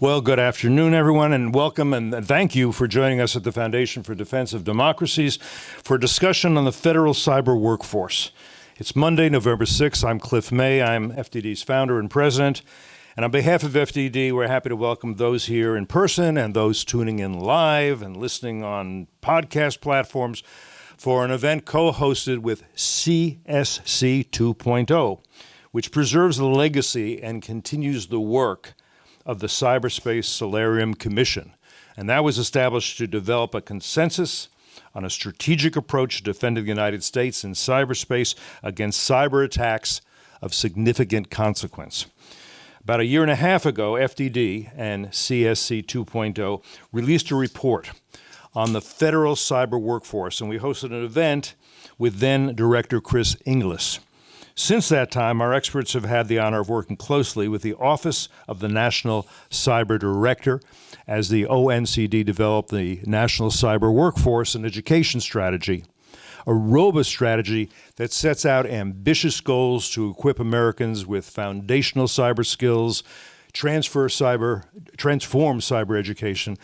Well, good afternoon, everyone, and welcome and thank you for joining us at the Foundation for Defense of Democracies for a discussion on the federal cyber workforce. It's Monday, November 6th. I'm Cliff May. I'm FDD's founder and president. And on behalf of FDD, we're happy to welcome those here in person and those tuning in live and listening on podcast platforms for an event co-hosted with CSC 2.0, which preserves the legacy and continues the work of the Cyberspace Solarium Commission. And that was established to develop a consensus on a strategic approach to defending the United States in cyberspace against cyber attacks of significant consequence. About a year and a half ago, FDD and CSC 2.0 released a report on the federal cyber workforce, and we hosted an event with then Director Chris Inglis. Since that time, our experts have had the honor of working closely with the Office of the National Cyber Director as the ONCD developed the National Cyber Workforce and Education Strategy, a robust strategy that sets out ambitious goals to equip Americans with foundational cyber skills, transform cyber education,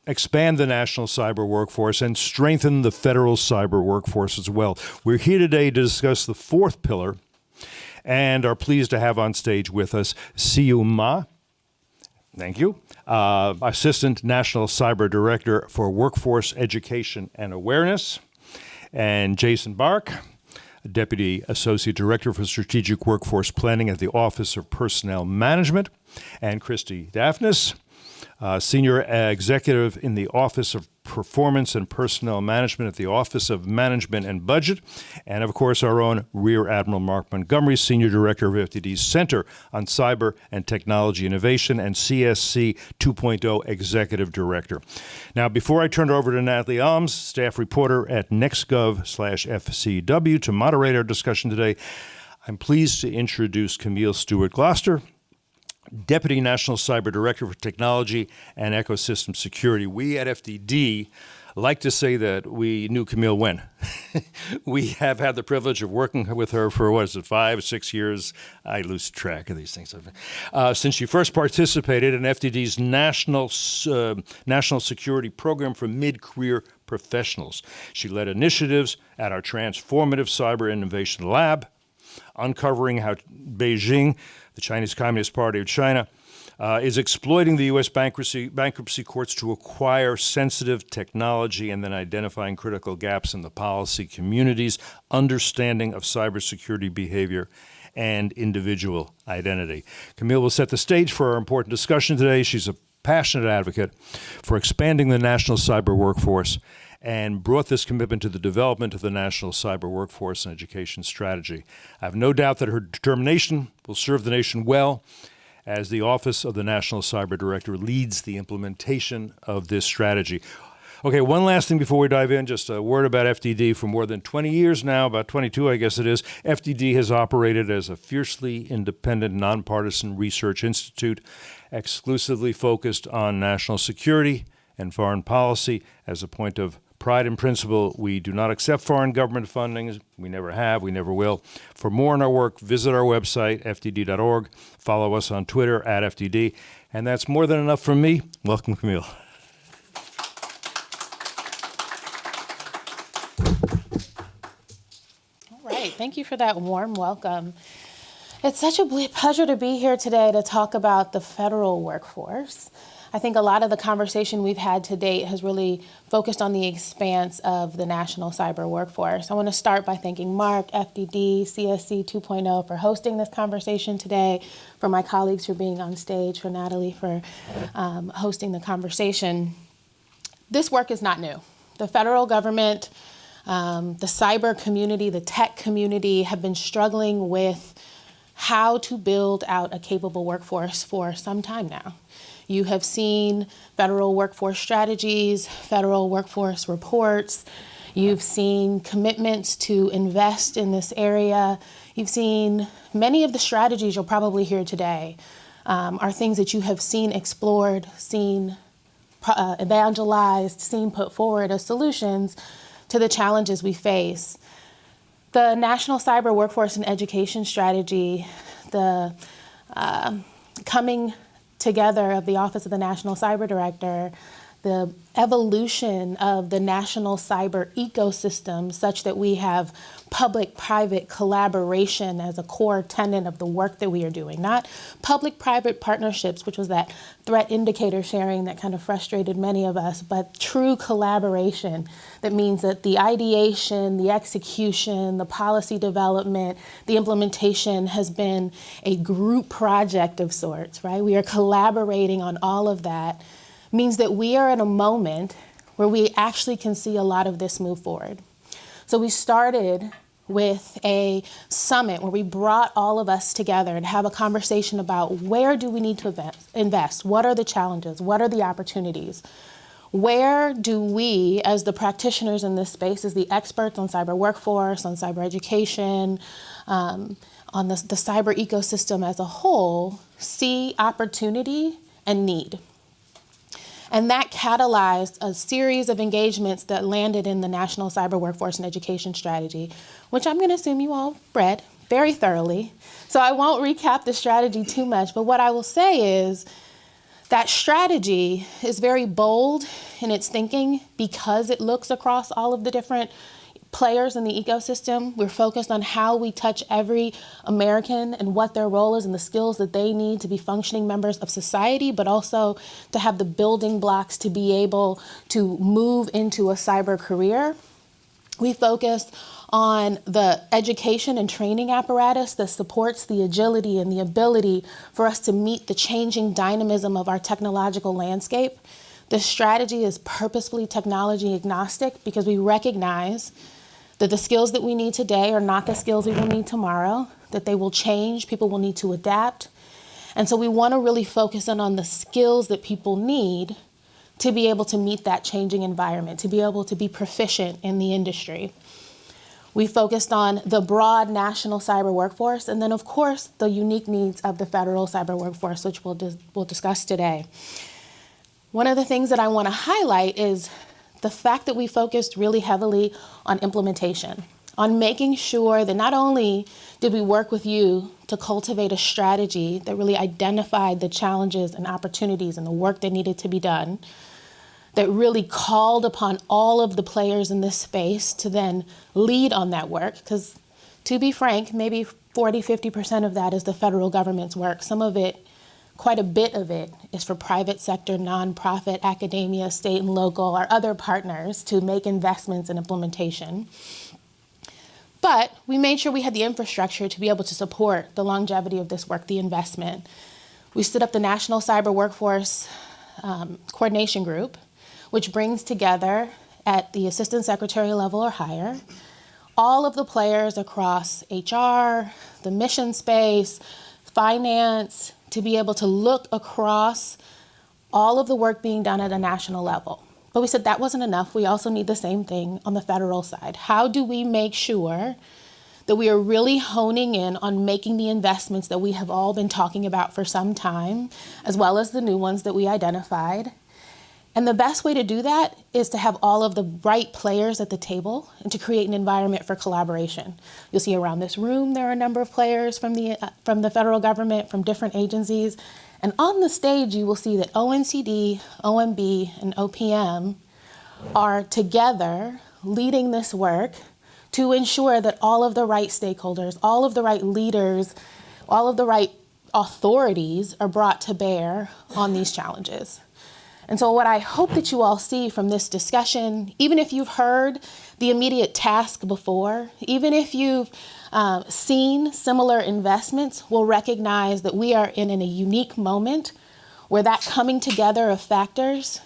expand the national cyber workforce, and strengthen the federal cyber workforce as well. We're here today to discuss the fourth pillar and are pleased to have on stage with us Seeyew Mo, thank you, Assistant National Cyber Director for Workforce Education and Awareness, and Jason Barke, Deputy Associate Director for Strategic Workforce Planning at the Office of Personnel Management, and Kristy Daphnis, Senior Executive in the Office of Performance and Personnel Management at the Office of Management and Budget, and of course our own Rear Admiral Mark Montgomery, Senior Director of FDD's Center on Cyber and Technology Innovation and CSC 2.0 Executive Director. Now, before I turn it over to Natalie Alms, staff reporter at Nextgov/FCW, to moderate our discussion today, I'm pleased to introduce Camille Stewart Gloster, Deputy National Cyber Director for Technology and Ecosystem Security. We at FDD like to say that we knew Camille when. We have had the privilege of working with her for, 5 or 6 years? I lose track of these things. Since she first participated in FDD's National Security Program for Mid-Career Professionals. She led initiatives at our Transformative Cyber Innovation Lab, uncovering how Beijing, the Chinese Communist Party of China, is exploiting the U.S. bankruptcy courts to acquire sensitive technology, and then identifying critical gaps in the policy community's understanding of cybersecurity behavior and individual identity. Camille will set the stage for our important discussion today. She's a passionate advocate for expanding the national cyber workforce and brought this commitment to the development of the National Cyber Workforce and Education Strategy. I have no doubt that her determination will serve the nation well as the Office of the National Cyber Director leads the implementation of this strategy. Okay, one last thing before we dive in, just a word about FDD. For more than 20 years now, about 22 I guess it is, FDD has operated as a fiercely independent, nonpartisan research institute exclusively focused on national security and foreign policy. As a point of pride and principle, we do not accept foreign government funding. We never have, we never will. For more on our work, visit our website, fdd.org. Follow us on Twitter @FDD. And that's more than enough from me. Welcome, Camille. All right, thank you for that warm welcome. It's such a pleasure to be here today to talk about the federal workforce. I think a lot of the conversation we've had to date has really focused on the expanse of the national cyber workforce. I want to start by thanking Mark, FDD, CSC 2.0 for hosting this conversation today, for my colleagues for being on stage, for Natalie for hosting the conversation. This work is not new. The federal government, the cyber community, the tech community have been struggling with how to build out a capable workforce for some time now. You have seen federal workforce strategies, federal workforce reports. You've seen commitments to invest in this area. You've seen many of the strategies you'll probably hear today are things that you have seen explored, seen evangelized, seen put forward as solutions to the challenges we face. The National Cyber Workforce and Education Strategy, the coming together of the Office of the National Cyber Director, the evolution of the national cyber ecosystem such that we have public-private collaboration as a core tenet of the work that we are doing. Not public-private partnerships, which was that threat indicator sharing that kind of frustrated many of us, but true collaboration that means that the ideation, the execution, the policy development, the implementation has been a group project of sorts, right? We are collaborating on all of that. Means that we are at a moment where we actually can see a lot of this move forward. So we started with a summit where we brought all of us together to have a conversation about where do we need to invest? What are the challenges? What are the opportunities? Where do we, as the practitioners in this space, as the experts on cyber workforce, on cyber education, on the cyber ecosystem as a whole, see opportunity and need? And that catalyzed a series of engagements that landed in the National Cyber Workforce and Education Strategy, which I'm going to assume you all read very thoroughly. So I won't recap the strategy too much, but what I will say is that strategy is very bold in its thinking because it looks across all of the different players in the ecosystem. We're focused on how we touch every American and what their role is and the skills that they need to be functioning members of society, but also to have the building blocks to be able to move into a cyber career. We focus on the education and training apparatus that supports the agility and the ability for us to meet the changing dynamism of our technological landscape. This strategy is purposefully technology agnostic because we recognize that the skills that we need today are not the skills we will need tomorrow, that they will change, people will need to adapt. And so we want to really focus on the skills that people need to be able to meet that changing environment, to be able to be proficient in the industry. We focused on the broad national cyber workforce, and then of course the unique needs of the federal cyber workforce, which we'll discuss today. One of the things that I want to highlight is the fact that we focused really heavily on implementation, on making sure that not only did we work with you to cultivate a strategy that really identified the challenges and opportunities and the work that needed to be done, that really called upon all of the players in this space to then lead on that work, because to be frank, maybe 40–50% of that is the federal government's work. Some of it, quite a bit of it, is for private sector, nonprofit, academia, state and local, our other partners to make investments in implementation. But we made sure we had the infrastructure to be able to support the longevity of this work, the investment. We stood up the National Cyber Workforce Coordination Group, which brings together at the assistant secretary level or higher all of the players across HR, the mission space, finance, to be able to look across all of the work being done at a national level. But we said that wasn't enough. We also need the same thing on the federal side. How do we make sure that we are really honing in on making the investments that we have all been talking about for some time, as well as the new ones that we identified? And the best way to do that is to have all of the right players at the table and to create an environment for collaboration. You'll see around this room there are a number of players from the federal government, from different agencies. And on the stage you will see that ONCD, OMB, and OPM are together leading this work to ensure that all of the right stakeholders, all of the right leaders, all of the right authorities are brought to bear on these challenges. And so what I hope that you all see from this discussion, even if you've heard the immediate task before, even if you've seen similar investments, will recognize that we are in a unique moment where that coming together of factors,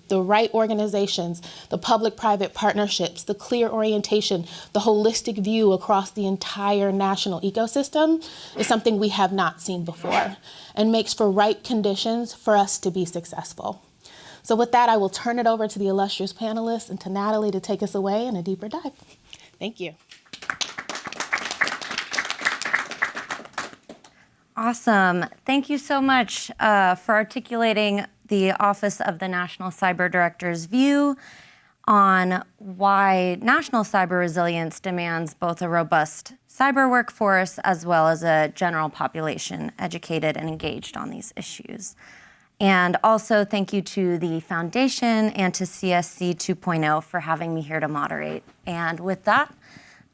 the right organizations, the public-private partnerships, the clear orientation, the holistic view across the entire national ecosystem is something we have not seen before and makes for right conditions for us to be successful. So with that, I will turn it over to the illustrious panelists and to Natalie to take us away in a deeper dive. Thank you. Awesome. Thank you so much for articulating the Office of the National Cyber Director's view on why national cyber resilience demands both a robust cyber workforce as well as a general population educated and engaged on these issues. And also thank you to the Foundation and to CSC 2.0 for having me here to moderate. And with that,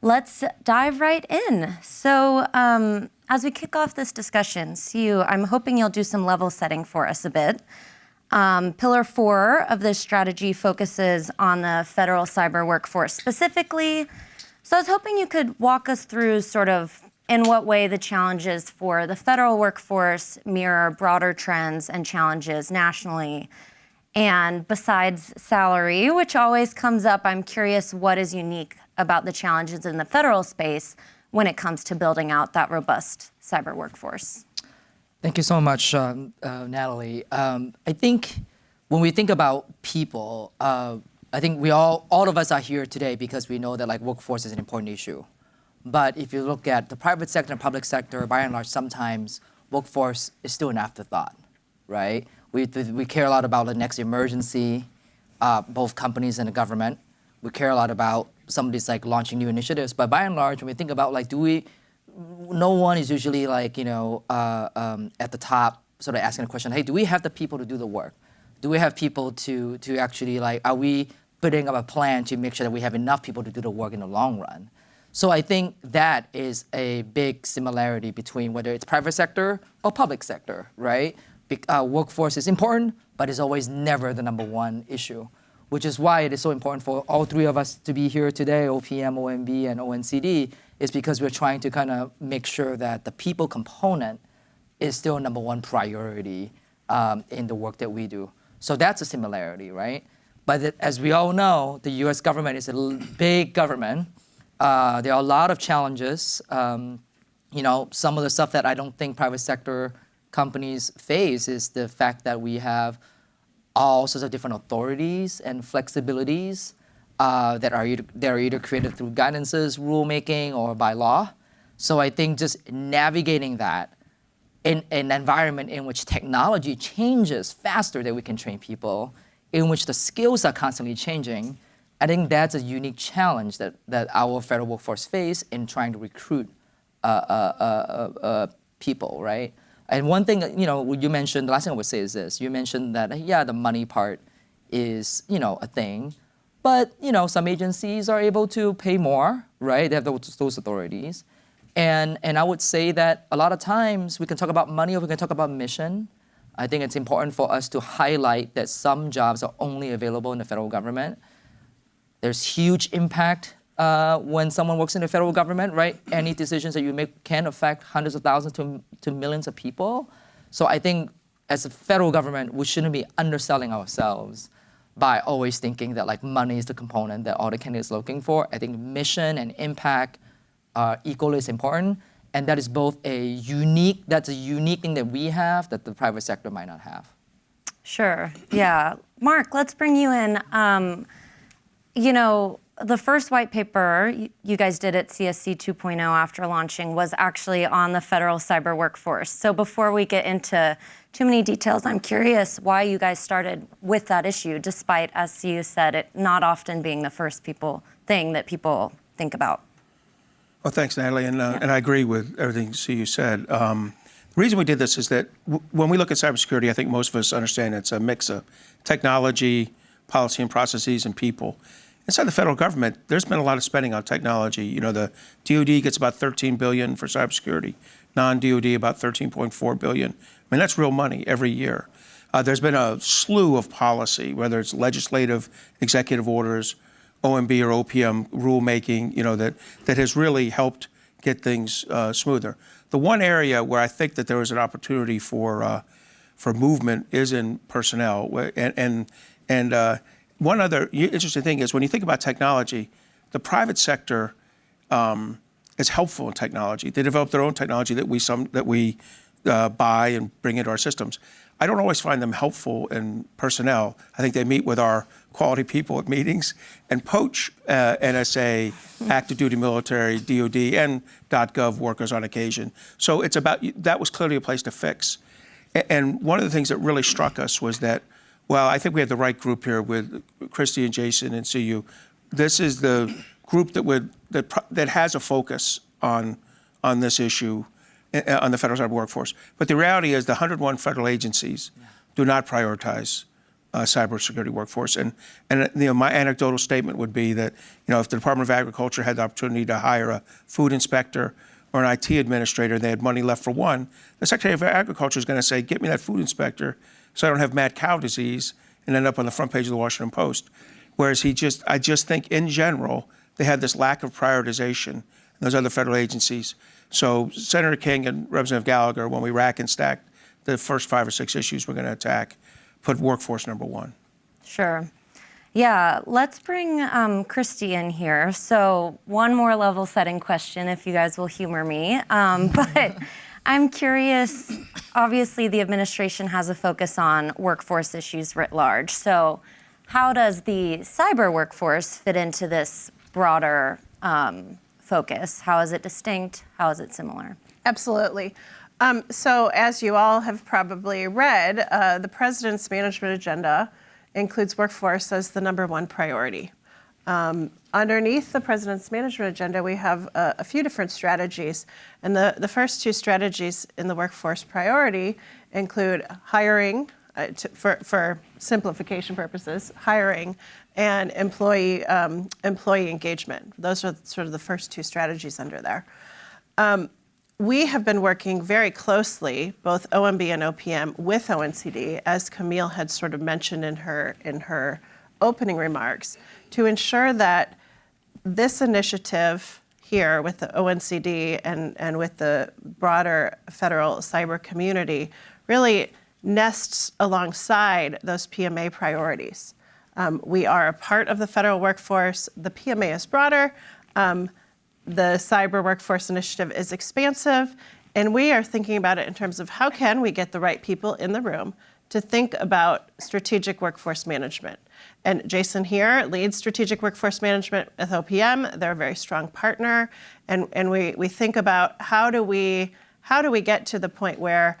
let's dive right in. So as we kick off this discussion, Seeyew, I'm hoping you'll do some level setting for us a bit. Pillar 4 of this strategy focuses on the federal cyber workforce specifically. So I was hoping you could walk us through sort of in what way the challenges for the federal workforce mirror broader trends and challenges nationally. And besides salary, which always comes up, I'm curious what is unique about the challenges in the federal space when it comes to building out that robust cyber workforce. Thank you so much, Natalie. I think when we think about people, I think all of us are here today because we know that like workforce is an important issue. But if you look at the private sector and public sector, by and large, sometimes workforce is still an afterthought, right? We care a lot about the next emergency, both companies and the government. We care a lot about somebody's like launching new initiatives. But by and large, when we think about like, no one is usually like, at the top sort of asking a question, hey, do we have the people to do the work? Do we have people to actually like, are we putting up a plan to make sure that we have enough people to do the work in the long run? So I think that is a big similarity between whether it's private sector or public sector, right? Workforce is important, but it's always never the number one issue, which is why it is so important for all three of us to be here today, OPM, OMB, and ONCD, is because we're trying to kind of make sure that the people component is still number one priority in the work that we do. So that's a similarity, right? But as we all know, the US government is a big government. There are a lot of challenges. Some of the stuff that I don't think private sector companies face is the fact that we have all sorts of different authorities and flexibilities that are either created through guidances, rulemaking, or by law. So I think just navigating that in an environment in which technology changes faster than we can train people, in which the skills are constantly changing, I think that's a unique challenge that our federal workforce face in trying to recruit people, right? And one thing, you mentioned, the last thing I would say is this. You mentioned that, yeah, the money part is, a thing. But, some agencies are able to pay more, right? They have those authorities. And I would say that a lot of times we can talk about money or we can talk about mission. I think it's important for us to highlight that some jobs are only available in the federal government. There's huge impact when someone works in the federal government, right? Any decisions that you make can affect hundreds of thousands to millions of people. So I think as a federal government, we shouldn't be underselling ourselves by always thinking that like money is the component that all the candidates are looking for. I think mission and impact are equally as important. And that is both a unique thing that we have that the private sector might not have. Sure, yeah. Mark, let's bring you in. The first white paper you guys did at CSC 2.0 after launching was actually on the federal cyber workforce. So before we get into too many details, I'm curious why you guys started with that issue, despite, as Seeyew said, it not often being the first thing that people think about. Well, thanks, Natalie, and I agree with everything Seeyew said. The reason we did this is that when we look at cybersecurity, I think most of us understand it's a mix of technology, policy and processes, and people. Inside the federal government, there's been a lot of spending on technology. The DoD gets about $13 billion for cybersecurity, non-DoD about $13.4 billion. I mean, that's real money every year. There's been a slew of policy, whether it's legislative, executive orders, OMB or OPM rulemaking, that has really helped get things smoother. The one area where I think that there was an opportunity for movement is in personnel, and one other interesting thing is when you think about technology, the private sector is helpful in technology. They develop their own technology that we buy and bring into our systems. I don't always find them helpful in personnel. I think they meet with our quality people at meetings and poach NSA, active duty military, DoD, and .gov workers on occasion. So that was clearly a place to fix. And one of the things that really struck us was that Well, I think we have the right group here with Kristy and Jason and Seeyew. This is the group that has a focus on this issue, on the federal cyber workforce. But the reality is the 101 federal agencies do not prioritize cybersecurity workforce. And my anecdotal statement would be that, if the Department of Agriculture had the opportunity to hire a food inspector or an IT administrator, and they had money left for one, the Secretary of Agriculture is going to say, get me that food inspector so I don't have mad cow disease and end up on the front page of the Washington Post. Whereas I just think in general, they had this lack of prioritization in those other federal agencies. So Senator King and Representative Gallagher, when we rack and stack the first 5 or 6 issues we're going to attack, put workforce number 1. Sure. Yeah, let's bring Kristy in here. So one more level setting question, if you guys will humor me. But I'm curious, obviously the administration has a focus on workforce issues writ large. So how does the cyber workforce fit into this broader focus? How is it distinct? How is it similar? Absolutely. So as you all have probably read, the President's management agenda includes workforce as the #1 priority. Underneath the President's management agenda, we have a few different strategies. And the first 2 strategies in the workforce priority include hiring, for simplification purposes, hiring and employee engagement. Those are sort of the first 2 strategies under there. We have been working very closely, both OMB and OPM, with ONCD, as Camille had sort of mentioned in her opening remarks, to ensure that this initiative here with the ONCD and with the broader federal cyber community really nests alongside those PMA priorities. We are a part of the federal workforce. The PMA is broader. The Cyber Workforce Initiative is expansive, and we are thinking about it in terms of how can we get the right people in the room to think about strategic workforce management. And Jason here leads strategic workforce management with OPM. They're a very strong partner, and we think about how do we get to the point where,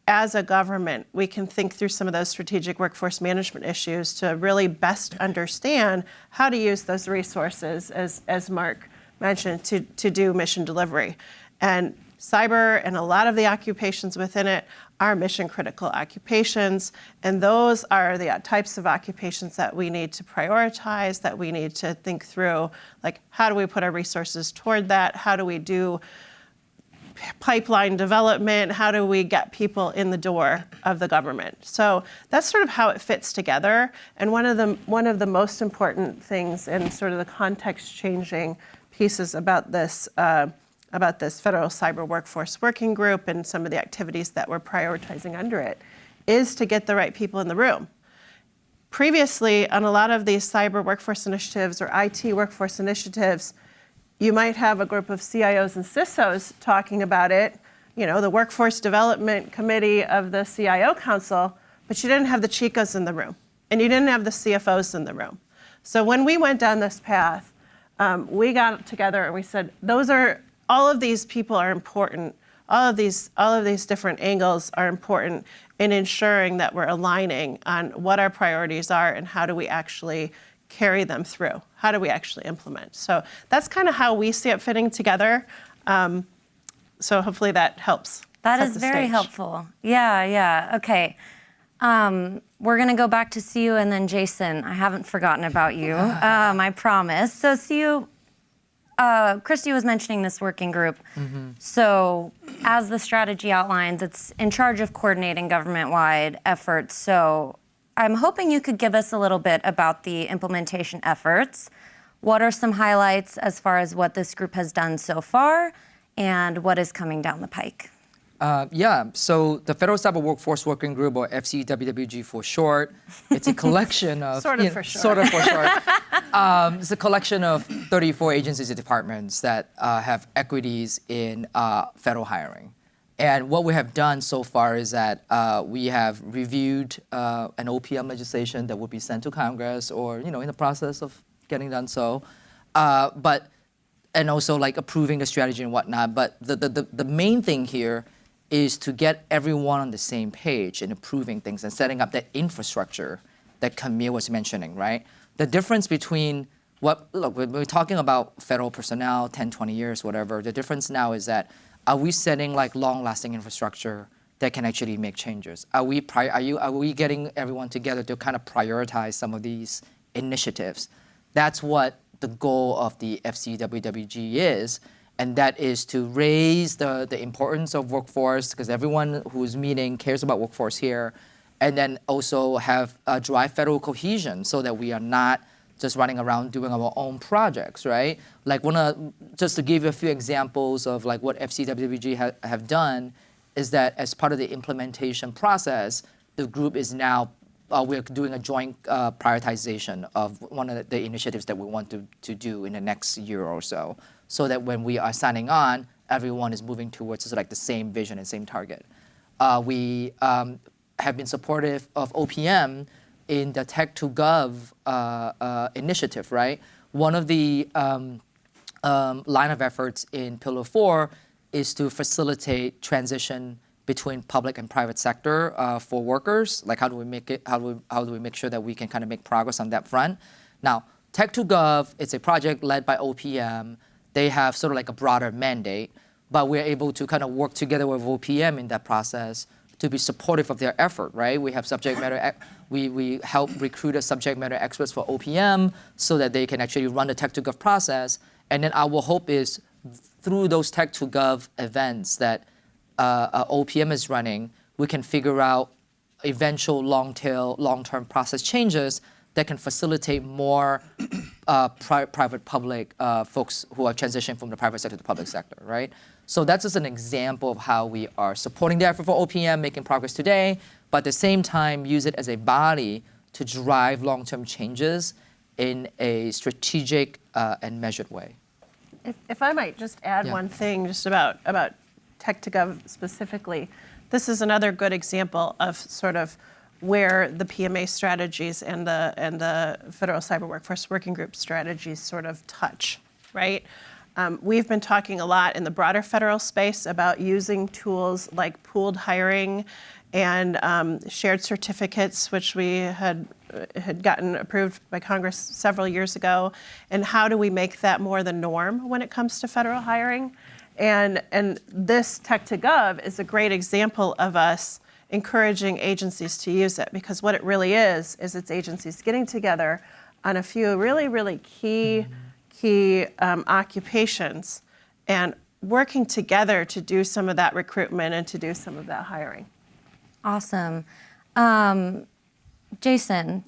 as a government, we can think through some of those strategic workforce management issues to really best understand how to use those resources, as Mark mentioned, to do mission delivery. And cyber and a lot of the occupations within it are mission critical occupations. And those are the types of occupations that we need to prioritize, that we need to think through, like how do we put our resources toward that? How do we do pipeline development? How do we get people in the door of the government? So that's sort of how it fits together. And one of the most important things and sort of the context changing pieces about this federal cyber workforce working group and some of the activities that we're prioritizing under it is to get the right people in the room. Previously, on a lot of these cyber workforce initiatives or IT workforce initiatives, you might have a group of CIOs and CISOs talking about it, the Workforce Development Committee of the CIO Council, but you didn't have the CHICOs in the room, and you didn't have the CFOs in the room. So when we went down this path, we got together and we said, all of these people are important. All of these different angles are important in ensuring that we're aligning on what our priorities are and how do we actually carry them through. How do we actually implement? So that's kind of how we see it fitting together. So hopefully that helps. That is very helpful. Yeah. Okay. We're going to go back to Seeyew and then Jason. I haven't forgotten about you, I promise. So Seeyew, Kristy was mentioning this working group. Mm-hmm. So as the strategy outlines, it's in charge of coordinating government-wide efforts. So I'm hoping you could give us a little bit about the implementation efforts. What are some highlights as far as what this group has done so far and what is coming down the pike? So the Federal Cyber Workforce Working Group, or FCWWG for short, it's a collection of... Sort of for short. It's a collection of 34 agencies and departments that have equities in federal hiring. And what we have done so far is that we have reviewed an OPM legislation that will be sent to Congress or, in the process of getting done so. And also like approving the strategy and whatnot. But the main thing here is to get everyone on the same page in improving things and setting up that infrastructure that Camille was mentioning, right? The difference between look, when we're talking about federal personnel, 10, 20 years, whatever, the difference now is that are we setting like long-lasting infrastructure that can actually make changes? Are we getting everyone together to kind of prioritize some of these initiatives? That's what the goal of the FCWWG is, and that is to raise the importance of workforce, because everyone who's meeting cares about workforce here, and then also have drive federal cohesion so that we are not just running around doing our own projects, right? Like just to give you a few examples of like what FCWWG have done is that as part of the implementation process, the group is now, we're doing a joint prioritization of one of the initiatives that we want to do in the next year or so that when we are signing on, everyone is moving towards sort of like the same vision and same target. We have been supportive of OPM in the Tech2Gov initiative, right? One of the line of efforts in Pillar 4 is to facilitate transition between public and private sector for workers. Like how do we make sure that we can kind of make progress on that front? Now, Tech2Gov, it's a project led by OPM. They have sort of like a broader mandate, but we're able to kind of work together with OPM in that process to be supportive of their effort, right? We have subject matter, we help recruit a subject matter experts for OPM so that they can actually run the Tech2Gov process. And then our hope is through those Tech2Gov events that OPM is running, we can figure out eventual long-term process changes that can facilitate more private-public folks who are transitioning from the private sector to the public sector, right? So that's just an example of how we are supporting the effort for OPM, making progress today, but at the same time use it as a body to drive long-term changes in a strategic and measured way. If I might just add one thing just about Tech2Gov specifically, this is another good example of sort of where the PMA strategies and the Federal Cyber Workforce Working Group strategies sort of touch, right? We've been talking a lot in the broader federal space about using tools like pooled hiring and shared certificates, which we had gotten approved by Congress several years ago, and how do we make that more the norm when it comes to federal hiring? And this Tech2Gov is a great example of us encouraging agencies to use it, because what it really is it's agencies getting together on a few really, really key occupations and working together to do some of that recruitment and to do some of that hiring. Awesome. Jason,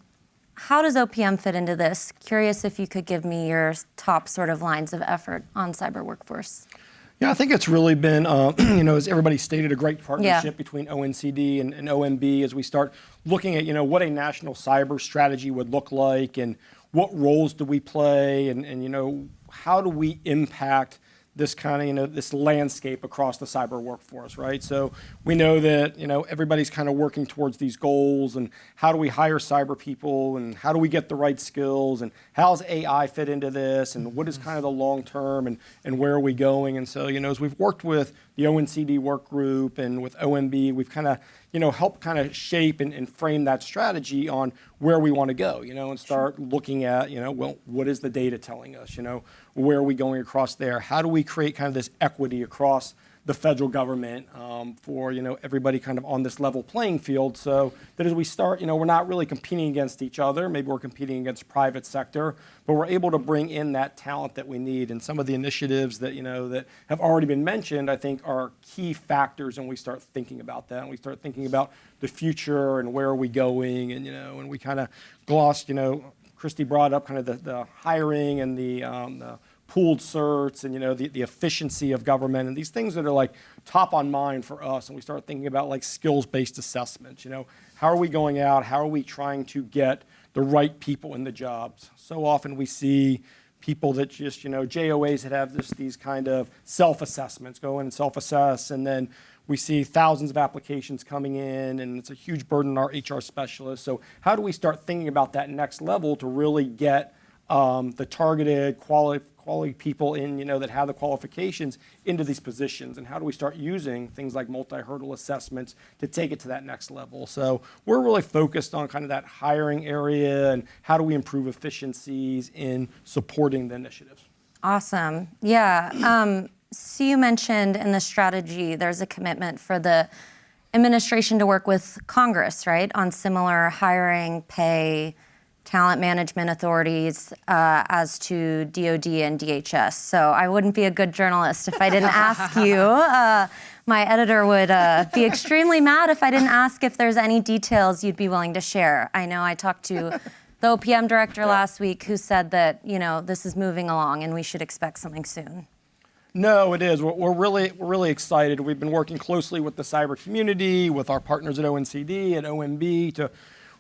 how does OPM fit into this? Curious if you could give me your top sort of lines of effort on cyber workforce. Yeah, I think it's really been, as everybody stated, a great partnership between ONCD and OMB as we start looking at, what a national cyber strategy would look like and what roles do we play and how do we impact this kind of, this landscape across the cyber workforce, right? So we know that, everybody's kind of working towards these goals and how do we hire cyber people and how do we get the right skills and how does AI fit into this and what is kind of the long term and where are we going? And so, as we've worked with the ONCD work group and with OMB, we've kind of, helped kind of shape and frame that strategy on where we want to go, and start looking at, well, what is the data telling us? Where are we going across there? How do we create kind of this equity across the federal government for, everybody kind of on this level playing field so that as we start, we're not really competing against each other. Maybe we're competing against private sector, but we're able to bring in that talent that we need. And some of the initiatives that, that have already been mentioned, I think are key factors when we start thinking about that. And we start thinking about the future and where are we going and, and we kind of glossed, Kristy brought up kind of the hiring and the pooled certs and the efficiency of government and these things that are like top on mind for us. And we start thinking about like skills-based assessments. How are we going out? How are we trying to get the right people in the jobs? So often we see people that just JOAs that have these kind of self-assessments, go in and self-assess, and then we see thousands of applications coming in, and it's a huge burden on our HR specialists. So how do we start thinking about that next level to really get the targeted, quality people in, that have the qualifications into these positions, and how do we start using things like multi-hurdle assessments to take it to that next level. So we're really focused on kind of that hiring area and how do we improve efficiencies in supporting the initiatives. Awesome. Yeah. So you mentioned in the strategy, there's a commitment for the administration to work with Congress, right, on similar hiring, pay, talent management authorities as to DOD and DHS. So I wouldn't be a good journalist if I didn't ask you. My editor would be extremely mad if I didn't ask if there's any details you'd be willing to share. I know I talked to the OPM director last week who said that, this is moving along and we should expect something soon. No, it is. We're really excited. We've been working closely with the cyber community, with our partners at ONCD and OMB to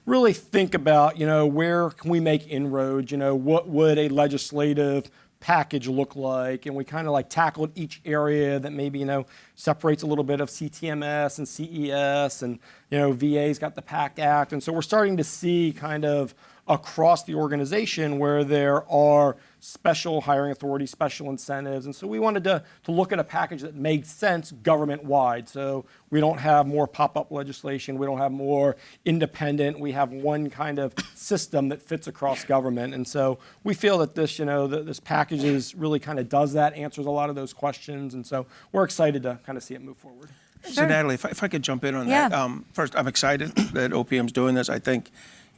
really think about, where can we make inroads? What would a legislative package look like? And we kind of tackled each area that maybe, separates a little bit of CTMS and CES, and, VA's got the PAC Act. And so we're starting to see kind of across the organization where there are special hiring authorities, special incentives. And so we wanted to look at a package that made sense government-wide. So we don't have more pop-up legislation. We don't have more independent. We have one kind of system that fits across government. And so we feel that this, this package is really kind of does that, answers a lot of those questions. And so we're excited to kind of see it move forward. So Natalie, if I could jump in on that. First, I'm excited that OPM's doing this. I think,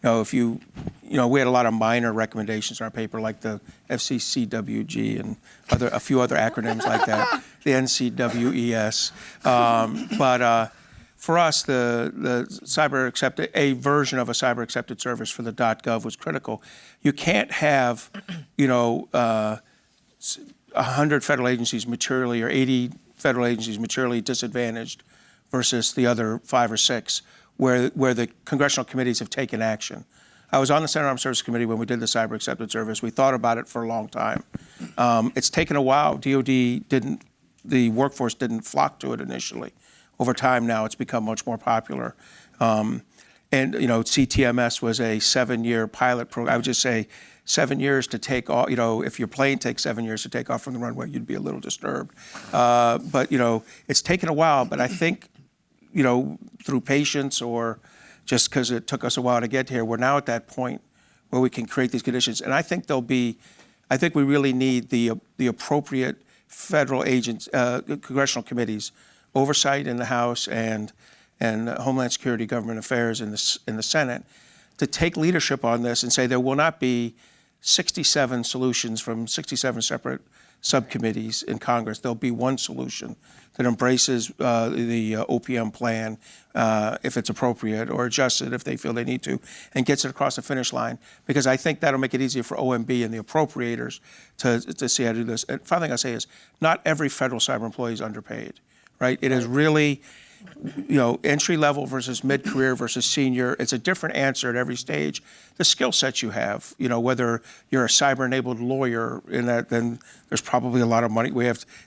if we had a lot of minor recommendations in our paper, like the FCCWG and a few other acronyms like that, the NCWES. But for us, a version of a cyber accepted service for the .gov was critical. You can't have, 100 federal agencies materially or 80 federal agencies materially disadvantaged versus the other 5 or 6. Where the congressional committees have taken action. I was on the Senate Armed Services Committee when we did the cyber accepted service. We thought about it for a long time. It's taken a while. The workforce didn't flock to it initially. Over time now, it's become much more popular. And CTMS was a 7-year pilot program. I would just say 7 years to take off. If your plane takes 7 years to take off from the runway, you'd be a little disturbed. But it's taken a while. But I think, through patience or just because it took us a while to get here, we're now at that point where we can create these conditions. And I think we really need the appropriate federal agents, congressional committees, oversight in the House and Homeland Security, Government Affairs in the Senate, to take leadership on this and say there will not be 67 solutions from 67 separate subcommittees in Congress. There'll be one solution that embraces the OPM plan if it's appropriate, or adjusts it if they feel they need to, and gets it across the finish line. Because I think that'll make it easier for OMB and the appropriators to see how to do this. And final thing I'll say is, not every federal cyber employee is underpaid, right? It is really, entry level versus mid-career versus senior. It's a different answer at every stage. The skill sets you have, whether you're a cyber-enabled lawyer, then there's probably a lot of money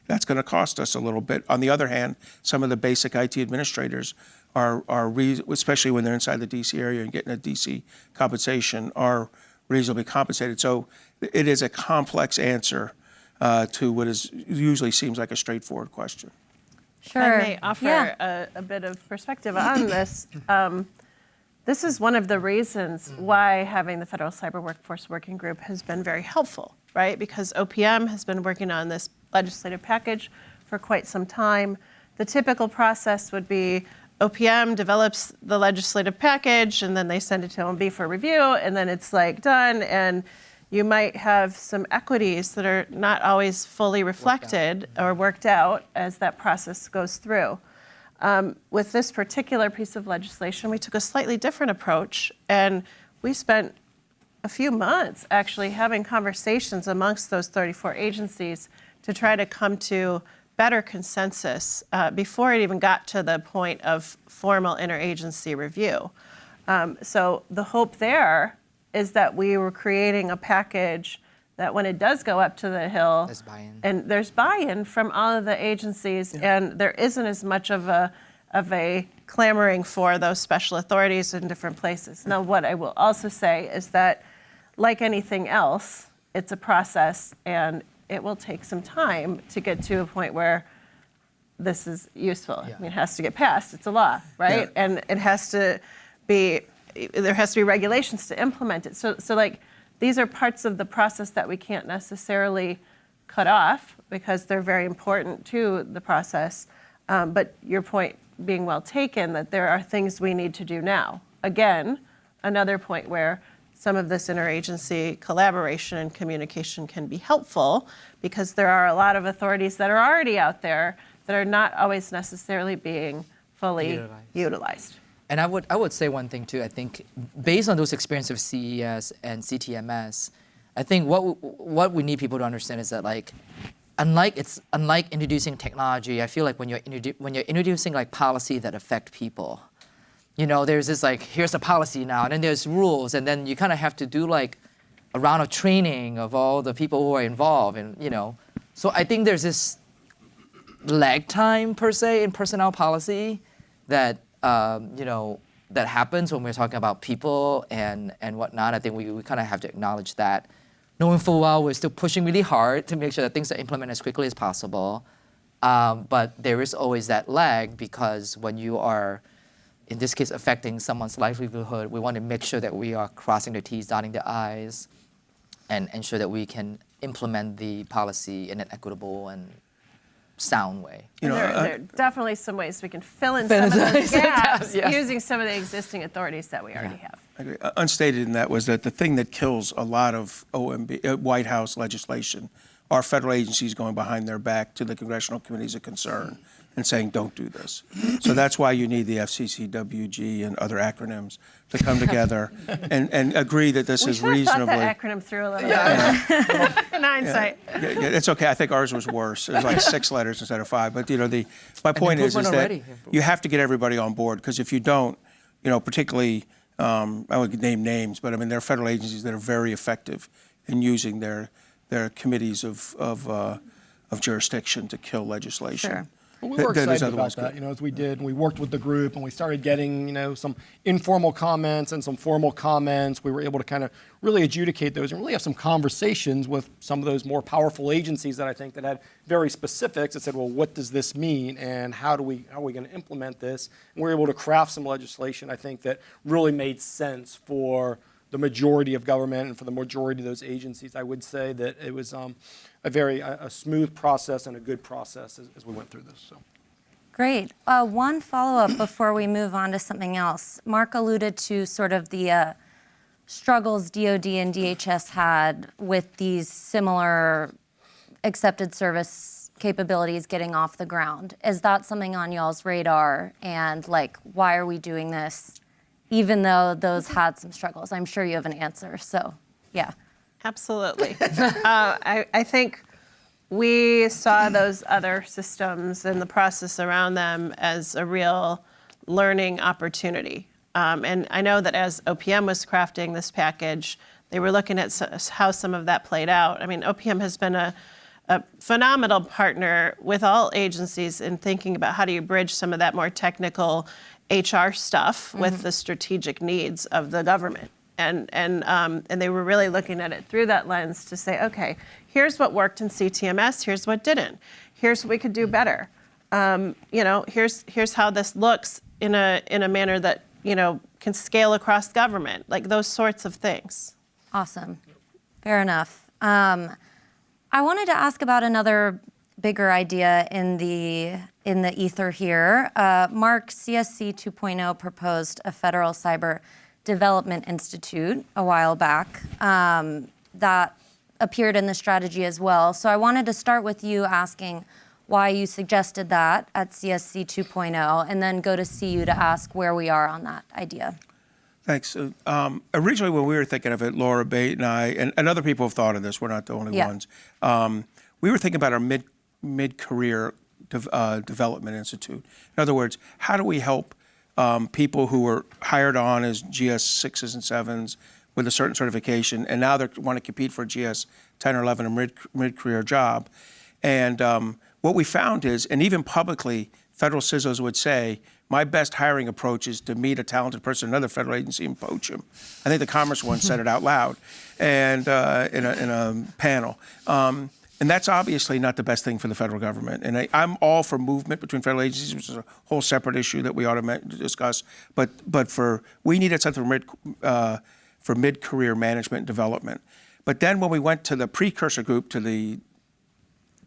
that's going to cost us a little bit. On the other hand, some of the basic IT administrators especially when they're inside the DC area and getting a DC compensation, are reasonably compensated. So it is a complex answer to what usually seems like a straightforward question. Sure. If I may offer a bit of perspective on this. This is one of the reasons why having the Federal Cyber Workforce Working Group has been very helpful, right? Because OPM has been working on this legislative package for quite some time. The typical process would be OPM develops the legislative package, and then they send it to OMB for review, and then it's done. And you might have some equities that are not always fully reflected or worked out as that process goes through. With this particular piece of legislation, we took a slightly different approach, and we spent a few months actually having conversations amongst those 34 agencies to try to come to better consensus before it even got to the point of formal interagency review. So the hope there is that we were creating a package that when it does go up to the Hill, there's buy-in. And there's buy-in from all of the agencies, and there isn't as much of a clamoring for those special authorities in different places. Now, what I will also say is that, like anything else, it's a process, and it will take some time to get to a point where this is useful. I mean, it has to get passed. It's a law, right? Yeah. And it has to be, there has to be regulations to implement it. So like, these are parts of the process that we can't necessarily cut off because they're very important to the process. But your point being well taken, that there are things we need to do now. Again, another point where some of this interagency collaboration and communication can be helpful because there are a lot of authorities that are already out there that are not always necessarily being fully utilized. And I would say one thing too. I think based on those experiences of CES and CTMS, I think what we need people to understand is that like, unlike introducing technology, I feel like when you're introducing like policy that affect people, you know, there's this like, here's a policy now, and then there's rules, and then you kind of have to do like a round of training of all the people who are involved, and you know, so I think there's this lag time per se in personnel policy that you know, that happens when we're talking about people and whatnot. I think we kind of have to acknowledge that, knowing full well we're still pushing really hard to make sure that things are implemented as quickly as possible. But there is always that lag because when you are, in this case, affecting someone's livelihood, we want to make sure that we are crossing the T's, dotting the I's, and ensure that we can implement the policy in an equitable and sound way. You know, there are definitely some ways we can fill in some of those gaps using some of the existing authorities that we already have. I agree. Unstated in that was that the thing that kills a lot of White House legislation are federal agencies going behind their back to the congressional committees of concern and saying, don't do this. So that's why you need the FCCWG and other acronyms to come together and agree that this is reasonably. We should have thought that acronym through a little bit. In hindsight. Yeah, it's okay. I think ours was worse. It was like 6 letters instead of 5. But you know, my point is that you have to get everybody on board, because if you don't, you know, particularly, I would name names, but I mean, there are federal agencies that are very effective in using their committees of jurisdiction to kill legislation. Sure. Well, we were excited about that, you know, as we did, and we worked with the group, and we started getting, you know, some informal comments and some formal comments. We were able to kind of really adjudicate those and really have some conversations with some of those more powerful agencies that I think that had very specifics that said, well, what does this mean, and how are we going to implement this? And we were able to craft some legislation, I think, that really made sense for the majority of government and for the majority of those agencies. I would say that it was a very smooth process and a good process as we went through this. So. Great. One follow-up before we move on to something else. Mark alluded to sort of the struggles DOD and DHS had with these similar accepted service capabilities getting off the ground. Is that something on y'all's radar? And like, why are we doing this, even though those had some struggles? I'm sure you have an answer, so yeah. Absolutely. I think we saw those other systems and the process around them as a real learning opportunity. And I know that as OPM was crafting this package, they were looking at how some of that played out. I mean, OPM has been a phenomenal partner with all agencies in thinking about how do you bridge some of that more technical HR stuff with the strategic needs of the government. And they were really looking at it through that lens to say, okay, here's what worked in CTMS, here's what didn't, here's what we could do better. You know, here's how this looks in a manner that, you know, can scale across government, like those sorts of things. Awesome. Fair enough. I wanted to ask about another bigger idea in the ether here. Mark, CSC 2.0 proposed a federal cyber development institute a while back that appeared in the strategy as well. So I wanted to start with you asking why you suggested that at CSC 2.0, and then go to Seeyew to ask where we are on that idea. Thanks. Originally, when we were thinking of it, Laura Bate and I, and other people have thought of this, we're not the only ones, we were thinking about our mid-career development institute. In other words, how do we help people who were hired on as GS 6s and 7s with a certain certification, and now they want to compete for a GS 10 or 11, a mid-career job. And what we found is, and even publicly, federal CISOs would say, my best hiring approach is to meet a talented person in another federal agency and poach him. I think the Commerce one said it out loud and in a panel. And that's obviously not the best thing for the federal government. And I'm all for movement between federal agencies, which is a whole separate issue that we ought to discuss. But we needed something for mid-career management and development. But then when we went to the precursor group to the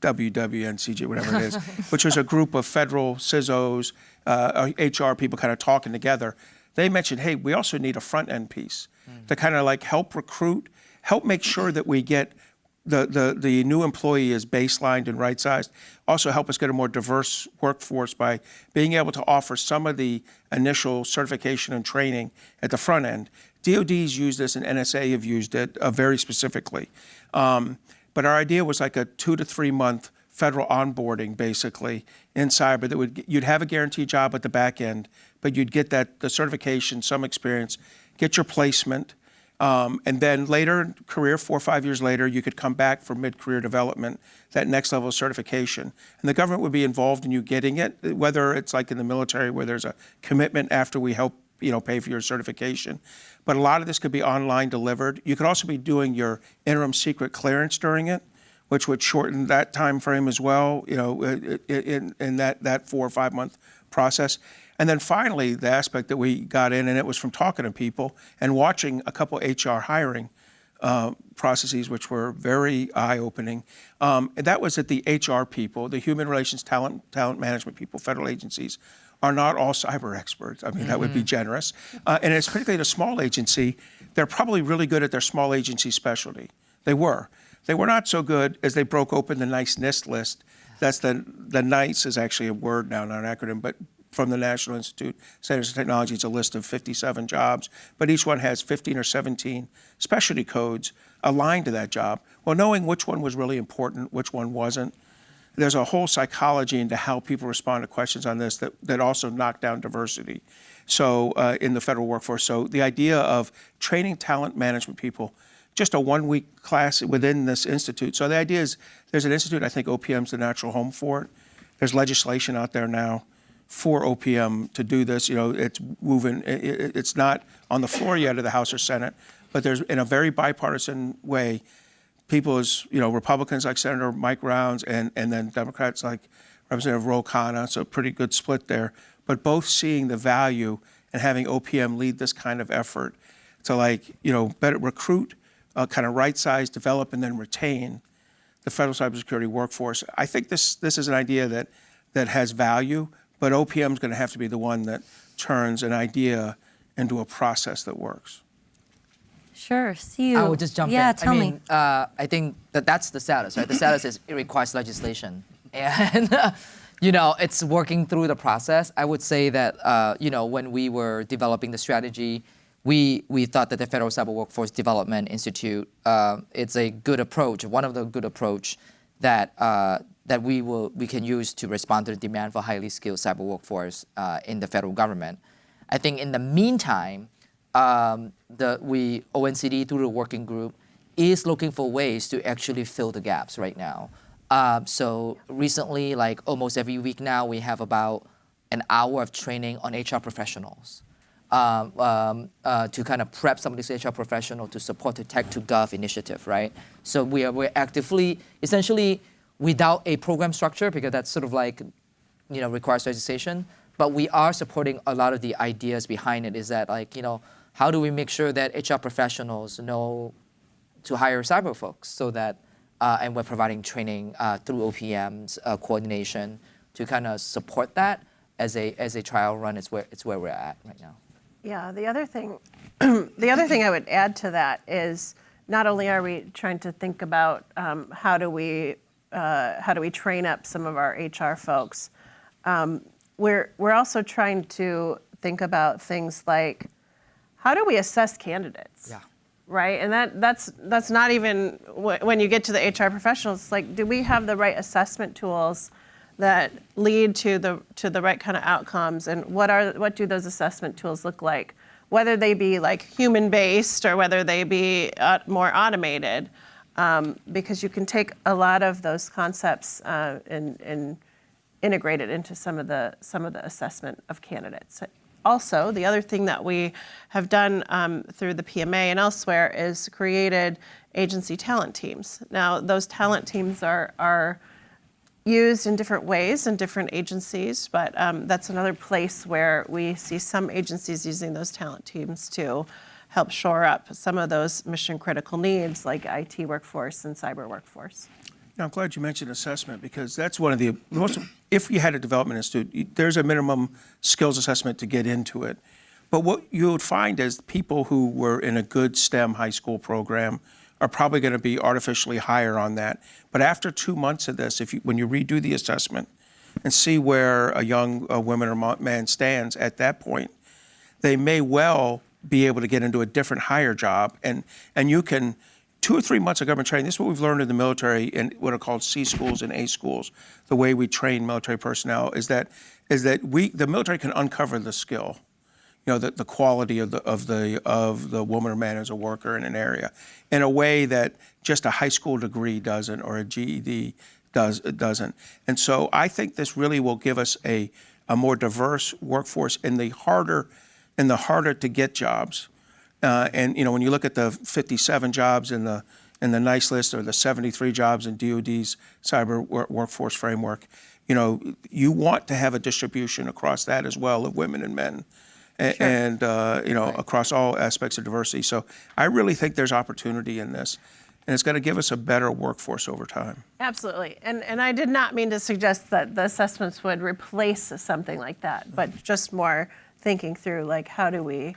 WWNCJ, whatever it is, which was a group of federal CISOs, HR people kind of talking together, they mentioned, hey, we also need a front-end piece to kind of like help recruit, help make sure that we get the new employee is baselined and right-sized. Also help us get a more diverse workforce by being able to offer some of the initial certification and training at the front end. DOD's used this and NSA have used it very specifically. But our idea was like a 2 to 3 month federal onboarding, basically, in cyber that you'd have a guaranteed job at the back end, but you'd get the certification, some experience, get your placement, and then later in career, 4 or 5 years later, you could come back for mid-career development, that next level of certification. And the government would be involved in you getting it, whether it's like in the military where there's a commitment after we help pay for your certification. But a lot of this could be online delivered. You could also be doing your interim secret clearance during it, which would shorten that time frame as well, in that 4 or 5 month process. And then finally, the aspect that we got in, and it was from talking to people and watching a couple HR hiring processes, which were very eye-opening. And that was that the HR people, the human relations talent management people, federal agencies, are not all cyber experts. I mean, that would be generous. And it's particularly in a small agency, they're probably really good at their small agency specialty. They were. They were not so good as they broke open the NICE NIST list. That's the NICE is actually a word now, not an acronym, but from the National Institute of Standards and Technology, it's a list of 57 jobs, but each one has 15 or 17 specialty codes aligned to that job. Well, knowing which one was really important, which one wasn't, there's a whole psychology into how people respond to questions on this that also knock down diversity. So in the federal workforce, so the idea of training talent management people, just a 1 week class within this institute. So the idea is there's an institute, I think OPM's the natural home for it. There's legislation out there now for OPM to do this. It's moving, it's not on the floor yet of the House or Senate, but there's, in a very bipartisan way, people as, Republicans like Senator Mike Rounds and then Democrats like Representative Ro Khanna, so a pretty good split there, but both seeing the value and having OPM lead this kind of effort to better recruit, kind of right-size, develop, and then retain the federal cybersecurity workforce. I think this is an idea that has value, but OPM is going to have to be the one that turns an idea into a process that works. Sure, Seeyew. I would just jump in. Yeah, tell me. I think that's the status, right? The status is it requires legislation. And, it's working through the process. I would say that, when we were developing the strategy, we thought that the Federal Cyber Workforce Development Institute, it's a good approach, one of the good approach that we can use to respond to the demand for highly skilled cyber workforce in the federal government. I think in the meantime, ONCD through the working group is looking for ways to actually fill the gaps right now. So recently, like almost every week now, we have about an hour of training on HR professionals to kind of prep some of these HR professionals to support the Tech to Gov initiative, right? So we're actively, essentially, without a program structure, because that's sort of like, requires legislation, but we are supporting a lot of the ideas behind it. Is that like, how do we make sure that HR professionals know to hire cyber folks so that, and we're providing training through OPM's coordination to kind of support that as a trial run. It's where we're at right now. Yeah, the other thing I would add to that is not only are we trying to think about how do we train up some of our HR folks, we're also trying to think about things like how do we assess candidates? Yeah. Right, and that's not even when you get to the HR professionals. It's like, do we have the right assessment tools that lead to the right kind of outcomes, and what do those assessment tools look like? Whether they be like human based or whether they be more automated, because you can take a lot of those concepts and integrate it into some of the assessment of candidates. also, the other thing that we have done through the PMA and elsewhere is created agency talent teams. Now, those talent teams are used in different ways in different agencies, but that's another place where we see some agencies using those talent teams to help shore up some of those mission critical needs like IT workforce and cyber workforce. Now, I'm glad you mentioned assessment, because that's one of the most, if you had a development institute, there's a minimum skills assessment to get into it. But what you would find is people who were in a good STEM high school program are probably going to be artificially higher on that. But after 2 months of this, when you redo the assessment and see where a young woman or man stands at that point, they may well be able to get into a different higher job. And you can, 2 or 3 months of government training, this is what we've learned in the military in what are called C schools and A schools. The way we train military personnel is that the military can uncover the skill. The quality of the woman or man as a worker in an area, in a way that just a high school degree doesn't, or a GED doesn't. And so I think this really will give us a more diverse workforce in the harder to get jobs. And when you look at the 57 jobs in the NICE list, or the 73 jobs in DoD's cyber workforce framework, you want to have a distribution across that as well of women and men. And across all aspects of diversity. So I really think there's opportunity in this, and it's going to give us a better workforce over time. Absolutely. And I did not mean to suggest that the assessments would replace something like that, but just more thinking through, like, how do we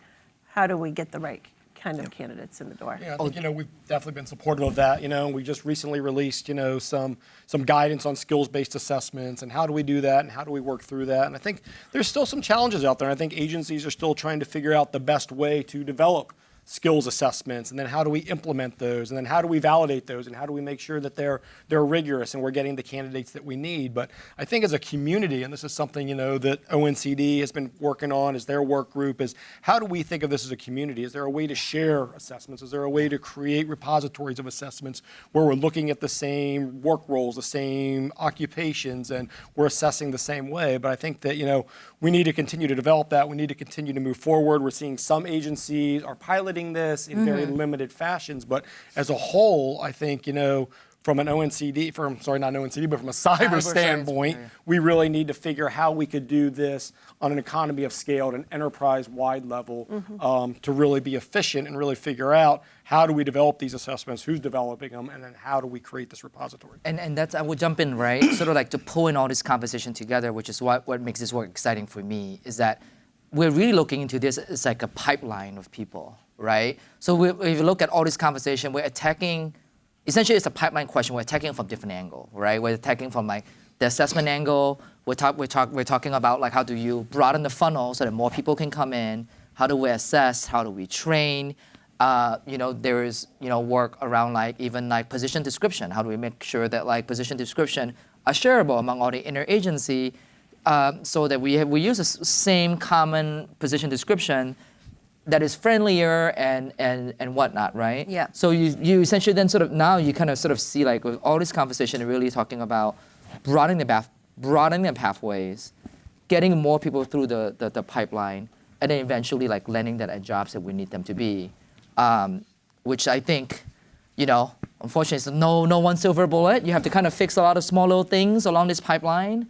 get the right kind of candidates in the door? Yeah, I think, we've definitely been supportive of that. We just recently released, some guidance on skills-based assessments and how do we do that and how do we work through that. And I think there's still some challenges out there. I think agencies are still trying to figure out the best way to develop skills assessments, and then how do we implement those, and then how do we validate those, and how do we make sure that they're rigorous and we're getting the candidates that we need. But I think as a community, and this is something that ONCD has been working on as their work group, is how do we think of this as a community? Is there a way to share assessments? Is there a way to create repositories of assessments where we're looking at the same work roles, the same occupations, and we're assessing the same way? But I think that we need to continue to develop that. We need to continue to move forward. We're seeing some agencies are piloting this in very limited fashions, but as a whole, I think, from an ONCD, from a cyber standpoint, we really need to figure how we could do this on an economy of scale at an enterprise-wide level to really be efficient and really figure out how do we develop these assessments, who's developing them, and then how do we create this repository. And that's, I would jump in, right? Sort of like to pull in all this conversation together, which is what makes this work exciting for me, is that we're really looking into this as like a pipeline of people, right? So if you look at all this conversation, we're attacking, essentially it's a pipeline question, we're attacking from different angle, right? We're attacking from like the assessment angle, we're talking about like how do you broaden the funnel so that more people can come in, how do we assess, how do we train, there is work around like even like position description, how do we make sure that like position description are shareable among all the interagency, so that we use the same common position description that is friendlier and whatnot, right? Yeah. So you essentially then now you kind of see like with all this conversation really talking about broadening the pathways, getting more people through the pipeline, and then eventually like landing that at jobs that we need them to be, which I think, unfortunately it's no one silver bullet. You have to kind of fix a lot of small little things along this pipeline.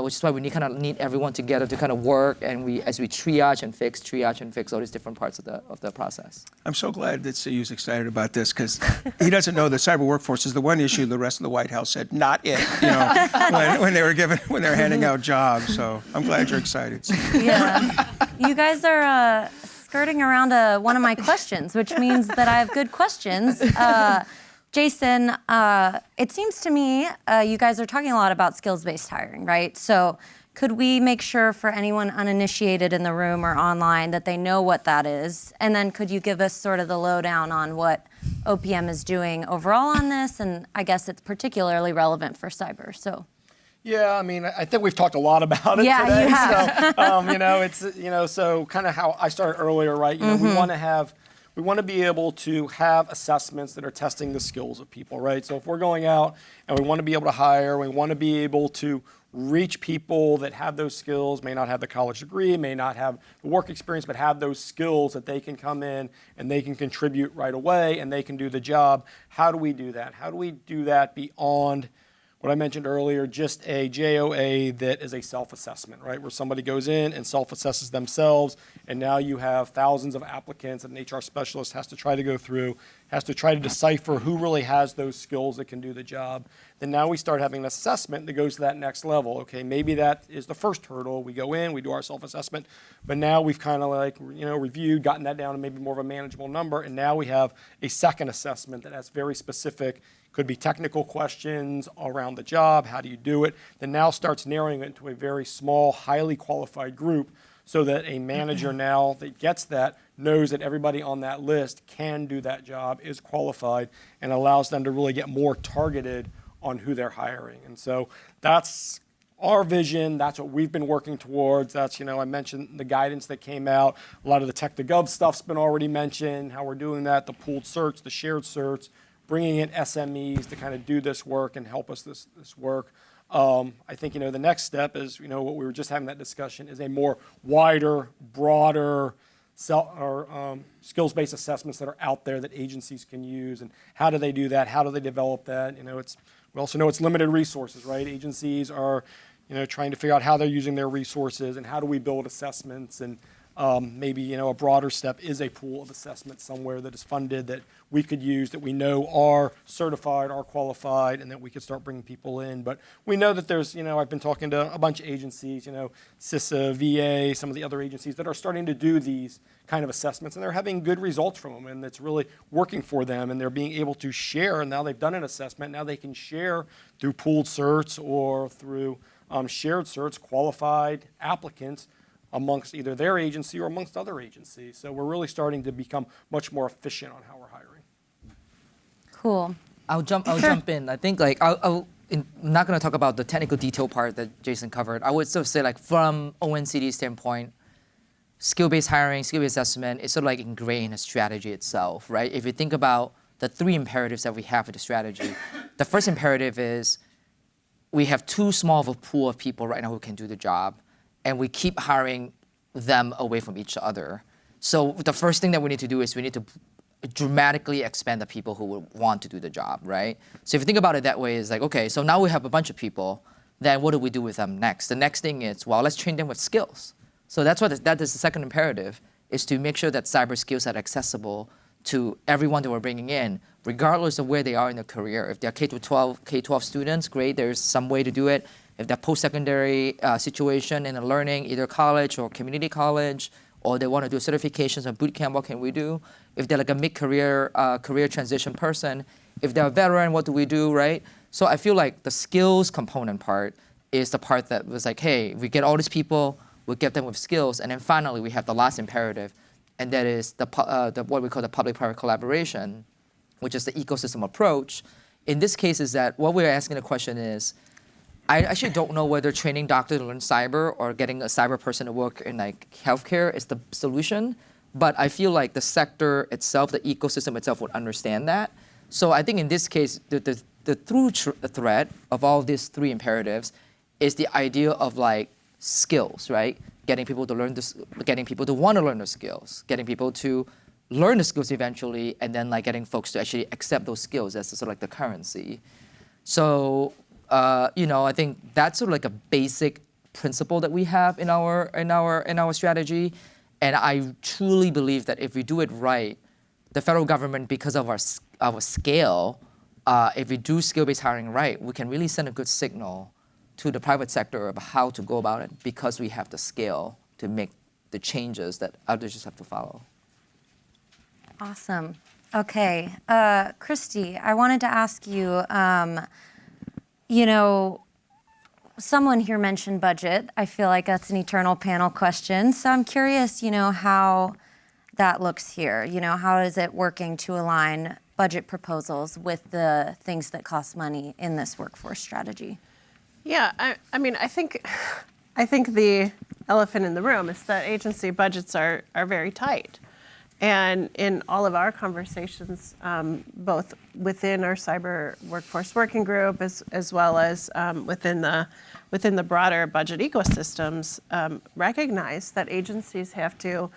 Which is why we need everyone together to kind of work, and as we triage and fix all these different parts of the process. I'm so glad that Seeyew's excited about this, because he doesn't know the cyber workforce is the one issue the rest of the White House said not it, when they were handing out jobs. So I'm glad you're excited. Yeah, you guys are skirting around one of my questions, which means that I have good questions. Jason, it seems to me you guys are talking a lot about skills-based hiring, right? So could we make sure for anyone uninitiated in the room or online that they know what that is? And then could you give us sort of the lowdown on what OPM is doing overall on this? And I guess it's particularly relevant for cyber, so. Yeah, I mean, I think we've talked a lot about it Yeah, today. you have. So, so kind of how I started earlier, right? We want to we want to be able to have assessments that are testing the skills of people, right? So if we're going out and we want to be able to hire, we want to be able to reach people that have those skills, may not have the college degree, may not have the work experience, but have those skills that they can come in and they can contribute right away and they can do the job. How do we do that? How do we do that beyond what I mentioned earlier, just a JOA that is a self-assessment, right? Where somebody goes in and self-assesses themselves, and now you have thousands of applicants that an HR specialist has to try to go through, has to try to decipher who really has those skills that can do the job. Then now we start having an assessment that goes to that next level. Okay, maybe that is the first hurdle. We go in, we do our self-assessment, but now we've kind of like, reviewed, gotten that down to maybe more of a manageable number, and now we have a second assessment that has very specific, could be technical questions around the job, how do you do it, that now starts narrowing it into a very small, highly qualified group so that a manager now that gets that knows that everybody on that list can do that job, is qualified, and allows them to really get more targeted on who they're hiring. And so that's our vision. That's what we've been working towards. That's, I mentioned the guidance that came out. A lot of the tech-to-gov stuff's been already mentioned, how we're doing that, the pooled search, the shared search, bringing in SMEs to kind of do this work and help us this work. I think, the next step is, what we were just having that discussion is a more wider, broader skills-based assessments that are out there that agencies can use. And how do they do that? How do they develop that? We also know it's limited resources, right? Agencies are, trying to figure out how they're using their resources and how do we build assessments. And maybe, a broader step is a pool of assessments somewhere that is funded that we could use, that we know are certified, are qualified, and that we could start bringing people in. But we know that there's, I've been talking to a bunch of agencies, CISA, VA, some of the other agencies that are starting to do these kind of assessments, and they're having good results from them, and it's really working for them, and they're being able to share. And now they've done an assessment, now they can share through pooled certs or through shared certs, qualified applicants amongst either their agency or amongst other agencies. So we're really starting to become much more efficient on how we're hiring. Cool. I'll jump in. I think I'm not going to talk about the technical detail part that Jason covered. I would sort of say from ONCD standpoint, skill-based hiring, skill-based assessment is sort of ingrained in the strategy itself, right? If you think about the three imperatives that we have for the strategy, the first imperative is we have too small of a pool of people right now who can do the job, and we keep hiring them away from each other. So the first thing that we need to do is we need to dramatically expand the people who would want to do the job, right? So if you think about it that way, it's okay, so now we have a bunch of people, then what do we do with them next? The next thing is, let's train them with skills. So that is the second imperative, is to make sure that cyber skills are accessible to everyone that we're bringing in, regardless of where they are in their career. If they're K-12 students, great, there's some way to do it. If they're post-secondary situation in a learning, either college or community college, or they want to do certifications or boot camp, what can we do? If they're a mid-career career transition person, if they're a veteran, what do we do, right? So I feel like the skills component part is the part that was hey, we get all these people, we get them with skills, and then finally we have the last imperative, and that is what we call the public-private collaboration, which is the ecosystem approach. In this case is that what we're asking the question is, I actually don't know whether training doctors to learn cyber or getting a cyber person to work in healthcare is the solution, but I feel like the sector itself, the ecosystem itself would understand that. So I think in this case, the through thread of all these three imperatives is the idea of skills, right? Getting people to learn this, getting people to want to learn the skills, getting people to learn the skills eventually, and then getting folks to actually accept those skills as sort of the currency. So I think that's sort of a basic principle that we have in our strategy, and I truly believe that if we do it right, the federal government, because of our scale, if we do skill-based hiring right, we can really send a good signal to the private sector about how to go about it, because we have the scale to make the changes that others just have to follow. Awesome. Okay, Kristy, I wanted to ask you. Someone here mentioned budget. I feel like that's an eternal panel question. So I'm curious, how that looks here. How is it working to align budget proposals with the things that cost money in this workforce strategy? Yeah, I think the elephant in the room is that agency budgets are very tight. And in all of our conversations, both within our cyber workforce working group as well as within the broader budget ecosystems, recognize that agencies have to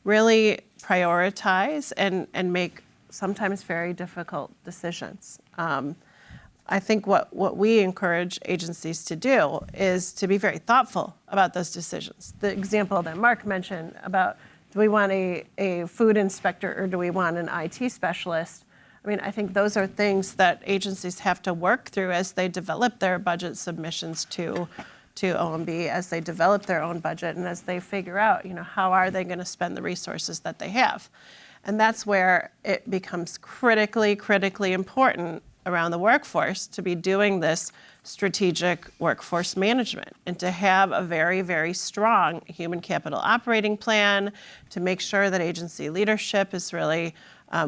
really prioritize and make sometimes very difficult decisions. I think what we encourage agencies to do is to be very thoughtful about those decisions. The example that Mark mentioned about, do we want a food inspector or do we want an IT specialist? I mean, I think those are things that agencies have to work through as they develop their budget submissions to OMB, as they develop their own budget, and as they figure out, how are they going to spend the resources that they have. And that's where it becomes critically important around the workforce to be doing this strategic workforce management and to have a very, very strong human capital operating plan to make sure that agency leadership is really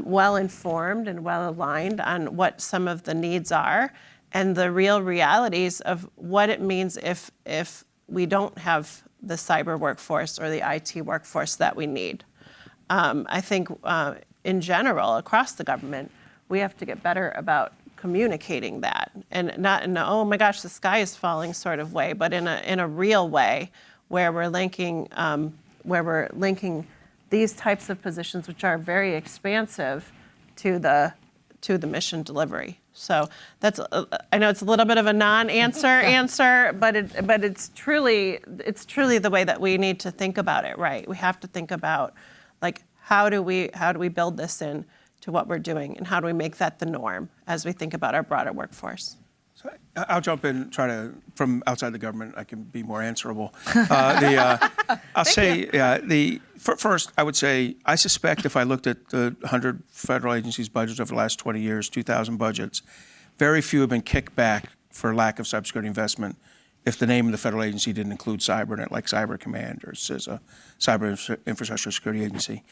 well informed and well aligned on what some of the needs are and the real realities of what it means if we don't have the cyber workforce or the IT workforce that we need. I think in general, across the government, we have to get better about communicating that, and not in a, oh my gosh, the sky is falling sort of way, but in a real way where we're linking these types of positions, which are very expansive, to the mission delivery. So that's I know it's a little bit of a non-answer but it's truly the way that we need to think about it, right? We have to think about like how do we build this in to what we're doing, and how do we make that the norm as we think about our broader workforce? So I'll jump in, try to, from outside the government, I can be more answerable. First, I would say, I suspect if I looked at the 100 federal agencies' budgets over the last 20 years, 2,000 budgets, very few have been kicked back for lack of cybersecurity investment if the name of the federal agency didn't include cyber in it, like Cyber Command or CISA, Cyber Infrastructure Security Agency.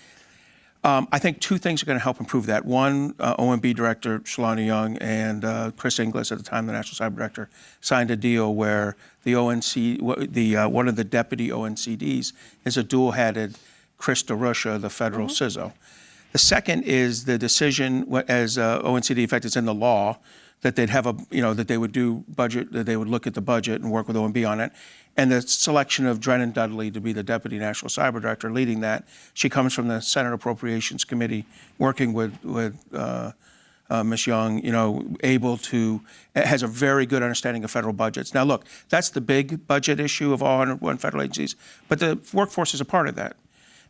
I think two things are going to help improve that. One, OMB Director Shalana Young and Chris Inglis, at the time the National Cyber Director, signed a deal where the one of the deputy ONCDs is a dual-headed Chris DeRusha, the federal CISO. The second is the decision, as ONCD, in fact, it's in the law, that they'd have that they would do budget, that they would look at the budget and work with OMB on it. And the selection of Drennan Dudley to be the Deputy National Cyber Director leading that. She comes from the Senate Appropriations Committee, working with Ms. Young, has a very good understanding of federal budgets. Now look, that's the big budget issue of all 101 federal agencies, but the workforce is a part of that.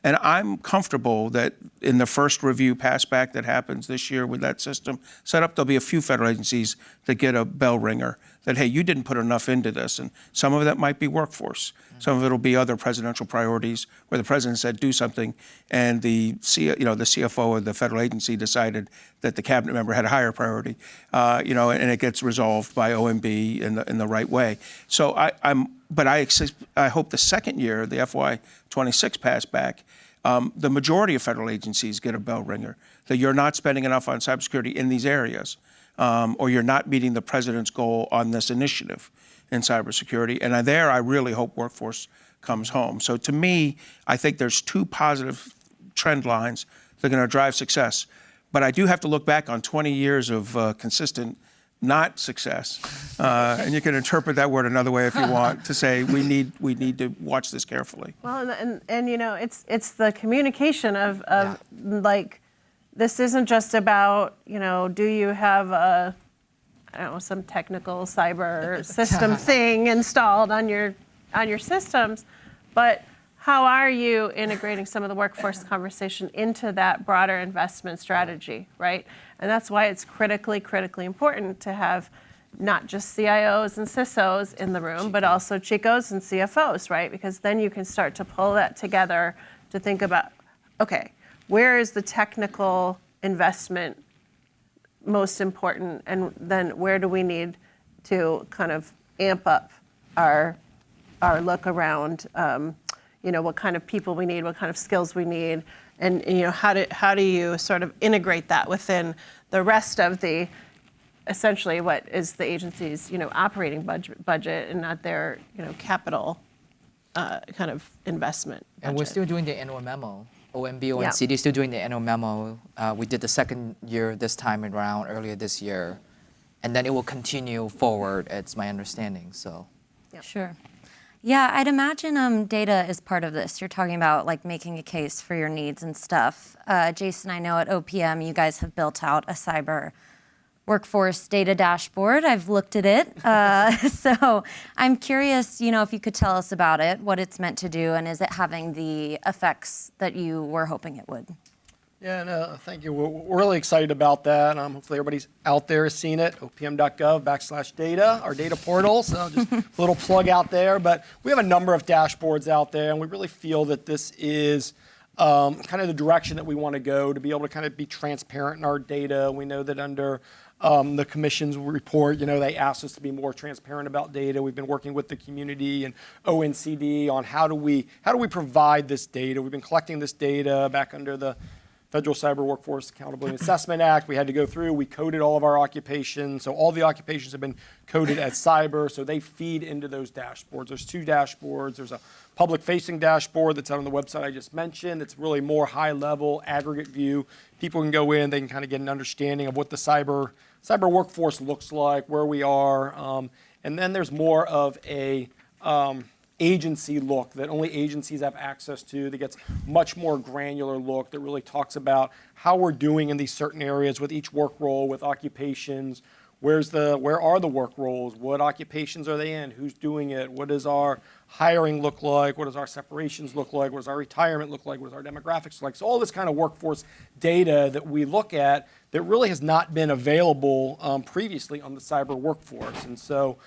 And I'm comfortable that in the first review pass back that happens this year with that system set up, there'll be a few federal agencies that get a bell ringer that, hey, you didn't put enough into this. And some of that might be workforce. Some of it will be other presidential priorities where the president said do something and the CFO of the federal agency decided that the cabinet member had a higher priority, and it gets resolved by OMB in the right way. So I hope the second year, the FY26 pass back, the majority of federal agencies get a bell ringer that you're not spending enough on cybersecurity in these areas, or you're not meeting the president's goal on this initiative in cybersecurity. And I really hope workforce comes home. So to me, I think there's two positive trend lines that are going to drive success. But I do have to look back on 20 years of consistent not success, and you can interpret that word another way if you want, to say we need to watch this carefully. Well, and it's the communication of like, this isn't just about, do you have some technical cyber system thing installed on your systems, but how are you integrating some of the workforce conversation into that broader investment strategy, right? And that's why it's critically important to have not just CIOs and CISOs in the room, but also CHICOs and CFOs, right? Because then you can start to pull that together to think about, okay, where is the technical investment most important, and then where do we need to kind of amp up our look around, what kind of people we need, what kind of skills we need, and how do you sort of integrate that within the rest of the, essentially what is the agency's operating budget and not their capital kind of investment budget. And we're still doing the annual memo OMB, OECD still doing the annual memo. We did the second year this time around earlier this year, and then it will continue forward. It's my understanding. So, Sure. Yeah, I'd imagine data is part of this. You're talking about like making a case for your needs and stuff. Jason, I know at OPM you guys have built out a cyber workforce data dashboard. I've looked at it. So I'm curious, if you could tell us about it, what it's meant to do, and is it having the effects that you were hoping it would? Yeah, no, thank you. We're really excited about that. Hopefully everybody's out there has seen it, opm.gov/data, our data portal. So just a little plug out there. But we have a number of dashboards out there, and we really feel that this is kind of the direction that we want to go, to be able to kind of be transparent in our data. We know that under the Commission's report, they asked us to be more transparent about data. We've been working with the community and OECD on how do we provide this data. We've been collecting this data back under the Federal Cyber Workforce Accountability and Assessment Act. We had to go through, we coded all of our occupations. So all the occupations have been coded as cyber, so they feed into those dashboards. There's 2 dashboards. There's a public-facing dashboard that's out on the website I just mentioned. It's really more high-level, aggregate view. People can go in, they can kind of get an understanding of what the cyber workforce looks like, where we are. And then there's more of a agency look that only agencies have access to, that gets much more granular look, that really talks about how we're doing in these certain areas with each work role, with occupations. Where are the work roles? What occupations are they in? Who's doing it? What does our hiring look like? What does our separations look like? What does our retirement look like? What does our demographics look like? So all this kind of workforce data that we look at that really has not been available previously on the cyber workforce. And so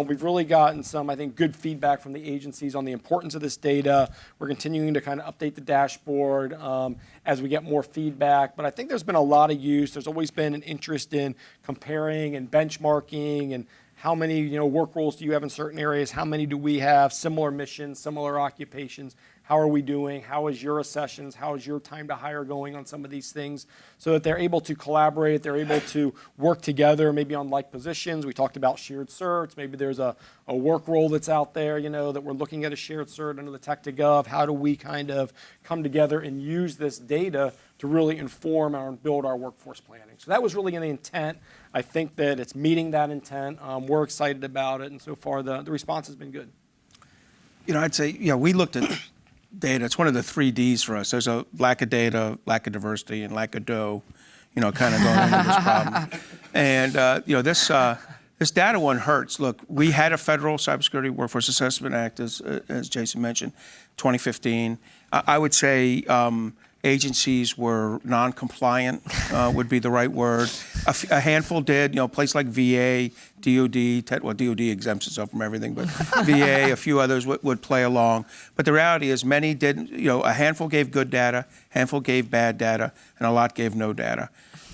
we've really gotten some, I think, good feedback from the agencies on the importance of this data. We're continuing to kind of update the dashboard as we get more feedback. But I think there's been a lot of use. There's always been an interest in comparing and benchmarking and how many work roles do you have in certain areas? How many do we have? Similar missions, similar occupations. How are we doing? How is your accessions? How is your time to hire going on some of these things? So that they're able to collaborate, they're able to work together, maybe on like positions. We talked about shared certs. Maybe there's a work role that's out there, that we're looking at a shared cert under the Tech2Gov. How do we kind of come together and use this data to really inform and build our workforce planning? So that was really the intent. I think that it's meeting that intent. We're excited about it, and so far the response has been good. I'd say, we looked at data. It's one of the 3 Ds for us. There's a lack of data, lack of diversity, and lack of dough, kind of going into this problem. And, this data one hurts. Look, we had a federal Cybersecurity Workforce Assessment Act, as Jason mentioned, 2015. I would say agencies were non-compliant, would be the right word. A handful did, places like VA, DOD, DOD exempts itself from everything, but VA, a few others would play along. But the reality is many didn't, a handful gave good data, a handful gave bad data, and a lot gave no data.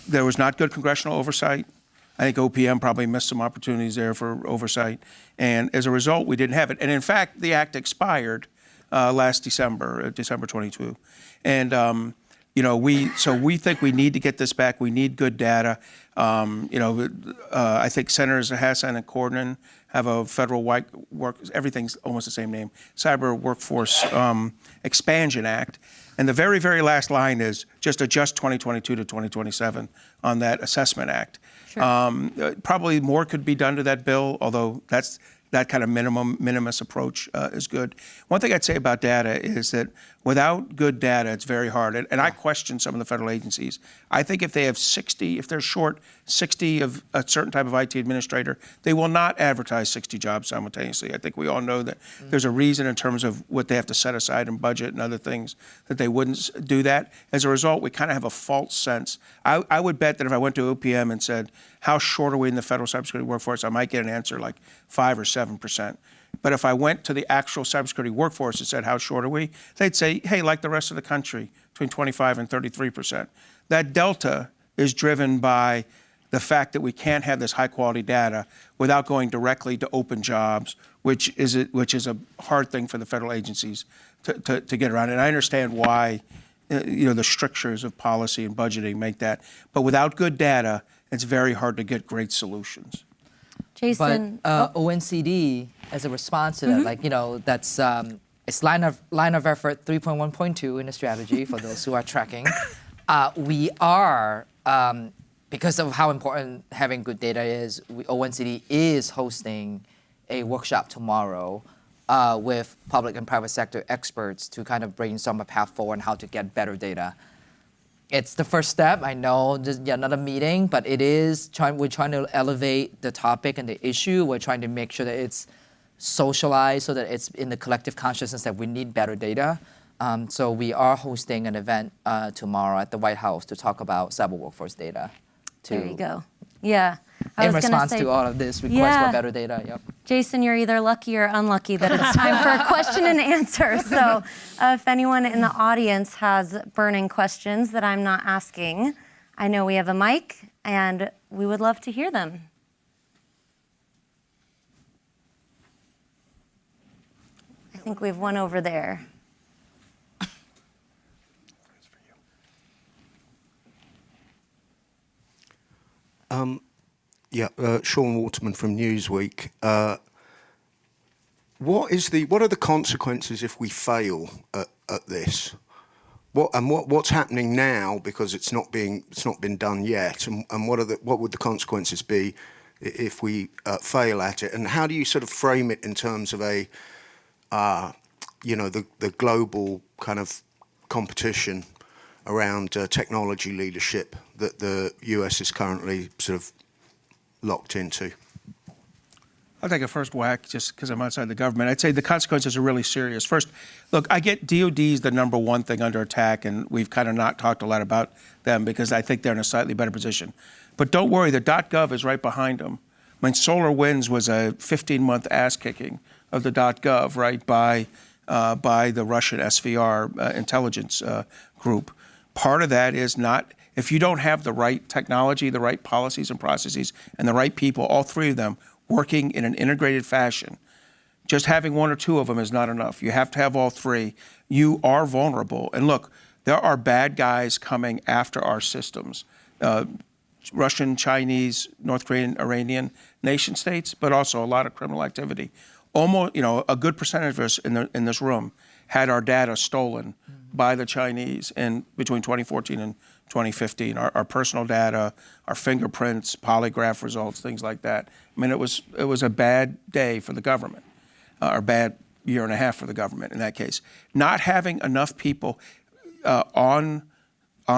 There was not good congressional oversight. I think OPM probably missed some opportunities there for oversight. And as a result, we didn't have it. And in fact, the act expired last December, December 22. And we think we need to get this back. We need good data. I think Senators Hassan and Cornyn have a federal everything's almost the same name, Cyber Workforce Expansion Act. And the very, very last line is just adjust 2022 to 2027 on that Assessment Act. Sure. Probably more could be done to that bill, although that kind of minimus approach is good. One thing I'd say about data is that without good data, it's very hard. And I question some of the federal agencies. I think if they have 60, if they're short 60 of a certain type of IT administrator, they will not advertise 60 jobs simultaneously. I think we all know that there's a reason in terms of what they have to set aside in budget and other things that they wouldn't do that. As a result, we kind of have a false sense. I would bet that if I went to OPM and said, how short are we in the federal cybersecurity workforce, I might get an answer like 5 or 7%. But if I went to the actual cybersecurity workforce and said, how short are we? They'd say, hey, like the rest of the country, between 25 and 33%. That delta is driven by the fact that we can't have this high quality data without going directly to open jobs, which is a hard thing for the federal agencies to get around. And I understand why the strictures of policy and budgeting make that. But without good data, it's very hard to get great solutions. Jason. But OECD, as a response to that, that's It's line of effort 3.1.2 in the strategy for those who are tracking. We are, because of how important having good data is, ONCD is hosting a workshop tomorrow with public and private sector experts to kind of brainstorm a path forward on how to get better data. It's the first step. I know there's another meeting, but we're trying to elevate the topic and the issue. We're trying to make sure that it's socialized so that it's in the collective consciousness that we need better data. So we are hosting an event tomorrow at the White House to talk about cyber workforce data. There you go. Yeah. In response to all of this request for better data. Yep. Jason, you're either lucky or unlucky that it's time for a question and answer. So if anyone in the audience has burning questions that I'm not asking, I know we have a mic and we would love to hear them. I think we have one over there. Sean Waterman from Newsweek. What are the consequences if we fail at this? What's happening now, because it's not been done yet, and what would the consequences be if we fail at it? And how do you sort of frame it in terms of the global kind of competition around technology leadership that the US is currently sort of locked into? I'll take a first whack just because I'm outside the government. I'd say the consequences are really serious. First, look, I get DOD is the number one thing under attack, and we've kind of not talked a lot about them because I think they're in a slightly better position. But don't worry, the .gov is right behind them. I mean, SolarWinds was a 15-month ass-kicking of the .gov, right, by the Russian SVR intelligence group. Part of that is not, if you don't have the right technology, the right policies and processes, and the right people, all three of them, working in an integrated fashion, just having one or two of them is not enough. You have to have all three. You are vulnerable. And look, there are bad guys coming after our systems. Russian, Chinese, North Korean, Iranian nation states, but also a lot of criminal activity. Almost, a good percentage of us in this room had our data stolen by the Chinese between 2014 and 2015. Our personal data, our fingerprints, polygraph results, things like that. I mean, it was a bad day for the government, or bad year and a half for the government in that case. Not having enough people on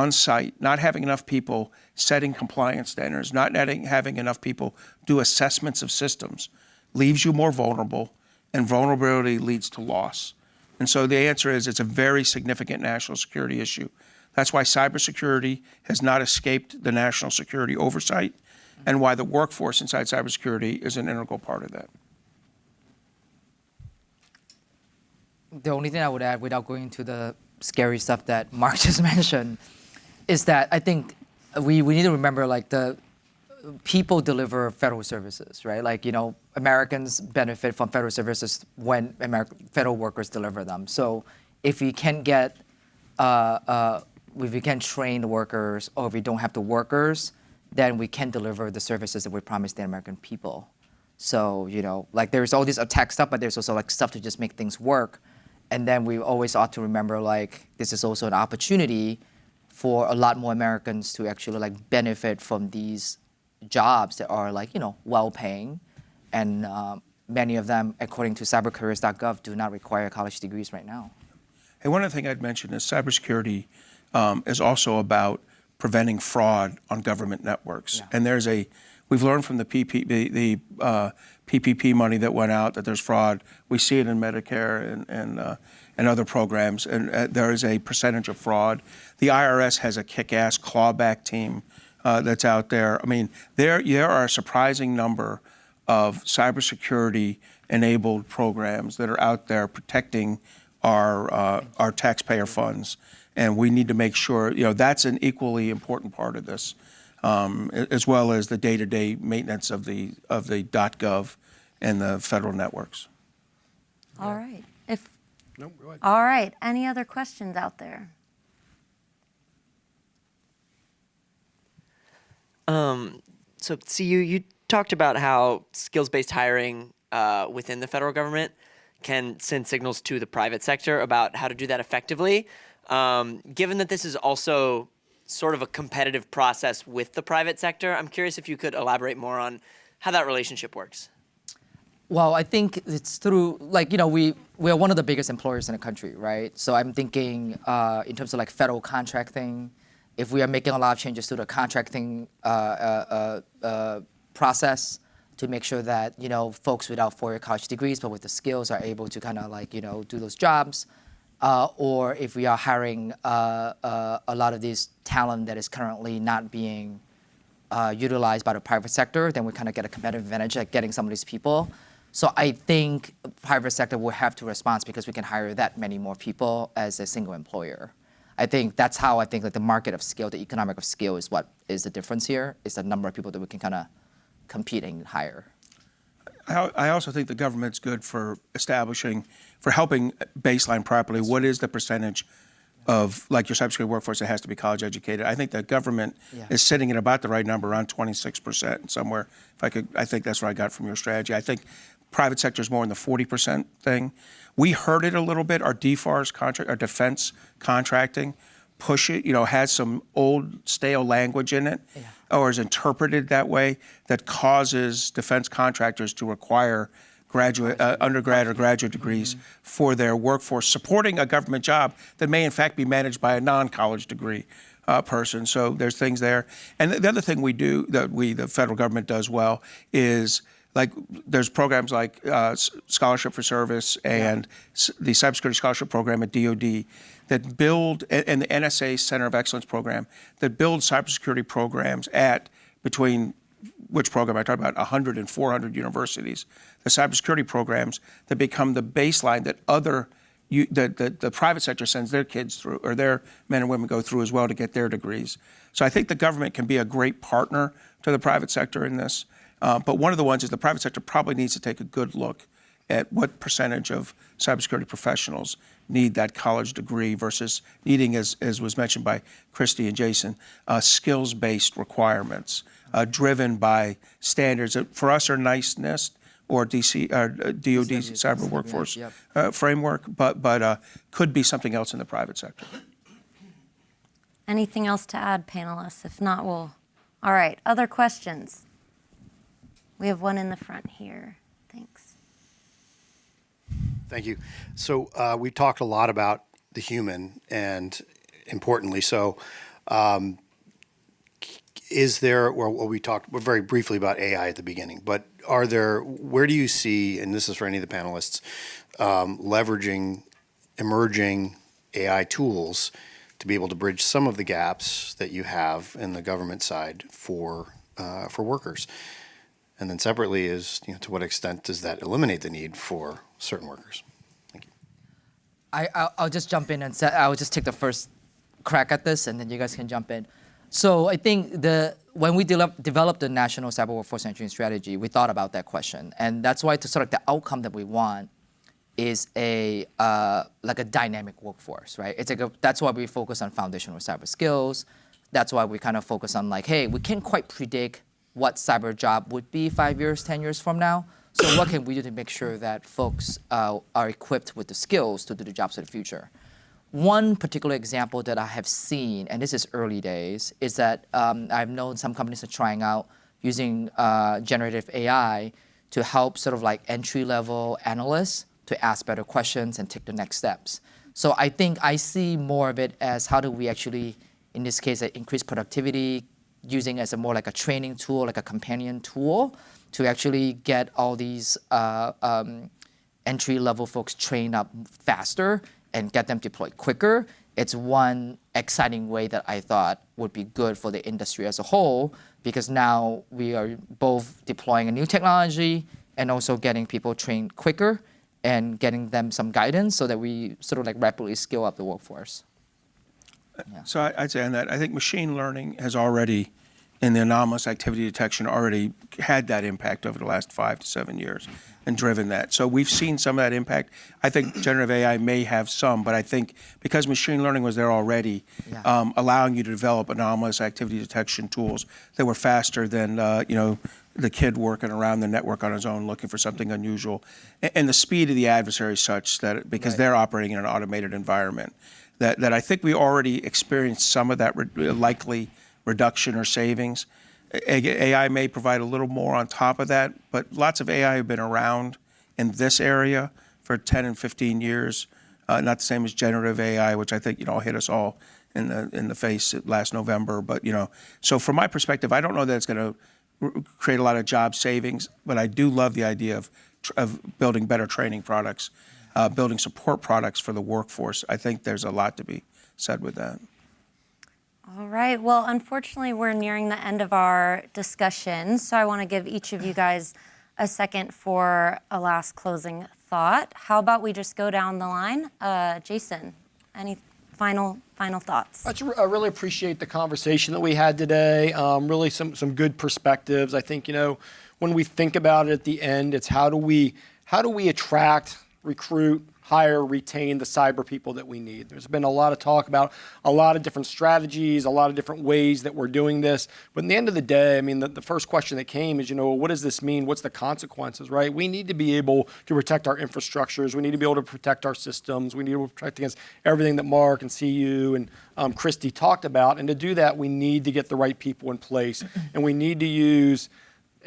site, not having enough people setting compliance standards, not having enough people do assessments of systems leaves you more vulnerable, and vulnerability leads to loss. And so the answer is it's a very significant national security issue. That's why cybersecurity has not escaped the national security oversight, and why the workforce inside cybersecurity is an integral part of that. The only thing I would add, without going into the scary stuff that Mark just mentioned, is that I think we need to remember, like, the people deliver federal services, right? Like, Americans benefit from federal services when federal workers deliver them. So if we can get, if we can train the workers, or if we don't have the workers, then we can deliver the services that we promised the American people. So, like, there's all this attack stuff, but there's also like stuff to just make things work. And then we always ought to remember, like, this is also an opportunity for a lot more Americans to actually, like, benefit from these jobs that are, like, well-paying. And many of them, according to cybercareers.gov, do not require college degrees right now. Hey, one other thing I'd mention is cybersecurity is also about preventing fraud on government networks. Yeah. And we've learned from the PPP money that went out that there's fraud. We see it in Medicare and other programs, and there is a percentage of fraud. The IRS has a kick-ass clawback team that's out there. I mean, there are a surprising number of cybersecurity-enabled programs that are out there protecting our taxpayer funds, and we need to make sure that's an equally important part of this, as well as the day-to-day maintenance of the .gov and the federal networks. All right. No, go ahead. All right. Any other questions out there? So Seeyew, you talked about how skills-based hiring within the federal government can send signals to the private sector about how to do that effectively. Given that this is also sort of a competitive process with the private sector, I'm curious if you could elaborate more on how that relationship works. Well, I think it's through, like, you know, we are one of the biggest employers in the country, right? So I'm thinking in terms of like federal contracting, if we are making a lot of changes to the contracting process to make sure that, you know, folks without four-year college degrees but with the skills are able to kind of like, you know, do those jobs. Or if we are hiring a lot of this talent that is currently not being utilized by the private sector, then we kind of get a competitive advantage at getting some of these people. So I think the private sector will have to respond because we can hire that many more people as a single employer. I think that's how I think like the market of skill, the economic of skill is what is the difference here, is the number of people that we can kind of compete and hire. I also think the government's good for helping baseline properly. What is the percentage of, like, your cybersecurity workforce that has to be college educated? I think the government is sitting at about the right number, around 26% somewhere. I think that's what I got from your strategy. I think private sector is more in the 40% thing. We heard it a little bit. Our DFARS contract, our defense contracting, push it, you know, has some old stale language in it, or is interpreted that way, that causes defense contractors to require undergrad or graduate degrees for their workforce, supporting a government job that may in fact be managed by a non-college degree person. So there's things there. And the other thing we do, that the federal government does well, is like there's programs like Scholarship for Service and the Cybersecurity Scholarship Program at DoD that build, and the NSA Center of Excellence Program that build cybersecurity programs at between, which program I talked about, 100 and 400 universities, the cybersecurity programs that become the baseline that the private sector sends their kids through, or their men and women go through as well to get their degrees. So I think the government can be a great partner to the private sector in this. But one of the ones is the private sector probably needs to take a good look at what percentage of cybersecurity professionals need that college degree versus needing, as was mentioned by Kristy and Jason, skills-based requirements driven by standards that for us are nice NIST or DoD cyber workforce framework, but could be something else in the private sector. Anything else to add, panelists? If not, we'll... All right, other questions? We have one in the front here. Thanks. Thank you. So we talked a lot about the human, and importantly so, is there, well, we talked very briefly about AI at the beginning, but where do you see, and this is for any of the panelists, leveraging emerging AI tools to be able to bridge some of the gaps that you have in the government side for workers? And then separately is, you know, to what extent does that eliminate the need for certain workers? Thank you. I'll just jump in and say, I'll just take the first crack at this, and then you guys can jump in. So I think when we developed the National Cyber Workforce Engineering Strategy, we thought about that question, and that's why to sort of the outcome that we want is like a dynamic workforce, right? That's why we focus on foundational cyber skills. That's why we kind of focus on like, hey, we can't quite predict what cyber job would be 5 years, 10 years from now. So what can we do to make sure that folks are equipped with the skills to do the jobs of the future? One particular example that I have seen, and this is early days, is that I've known some companies are trying out using generative AI to help sort of like entry-level analysts to ask better questions and take the next steps. So I think I see more of it as how do we actually, in this case, increase productivity, using as more like a training tool, like a companion tool, to actually get all these entry-level folks trained up faster and get them deployed quicker. It's one exciting way that I thought would be good for the industry as a whole, because now we are both deploying a new technology and also getting people trained quicker and getting them some guidance so that we sort of like rapidly scale up the workforce. Yeah. So I'd say on that, I think machine learning has already, in the anomalous activity detection, already had that impact over the last 5 to 7 years and driven that. So we've seen some of that impact. I think generative AI may have some, but I think because machine learning was there already, allowing you to develop anomalous activity detection tools that were faster than the kid working around the network on his own looking for something unusual. And the speed of the adversary is such that, because they're operating in an automated environment, that I think we already experienced some of that likely reduction or savings. AI may provide a little more on top of that, but lots of AI have been around in this area for 10 and 15 years. Not the same as generative AI, which I think, hit us all in the face last November. But, so from my perspective, I don't know that it's going to create a lot of job savings, but I do love the idea of building better training products, building support products for the workforce. I think there's a lot to be said with that. All right. Well, unfortunately, we're nearing the end of our discussion, so I want to give each of you guys a second for a last closing thought. How about we just go down the line? Jason, any final thoughts? I really appreciate the conversation that we had today. Really some good perspectives. I think, when we think about it at the end, it's how do we attract, recruit, hire, retain the cyber people that we need. There's been a lot of talk about a lot of different strategies, a lot of different ways that we're doing this. But in the end of the day, I mean, the first question that came is, what does this mean? What's the consequences, right? We need to be able to protect our infrastructures. We need to be able to protect our systems. We need to protect against everything that Mark and Seeyew and Kristy talked about. And to do that, we need to get the right people in place. And we need to use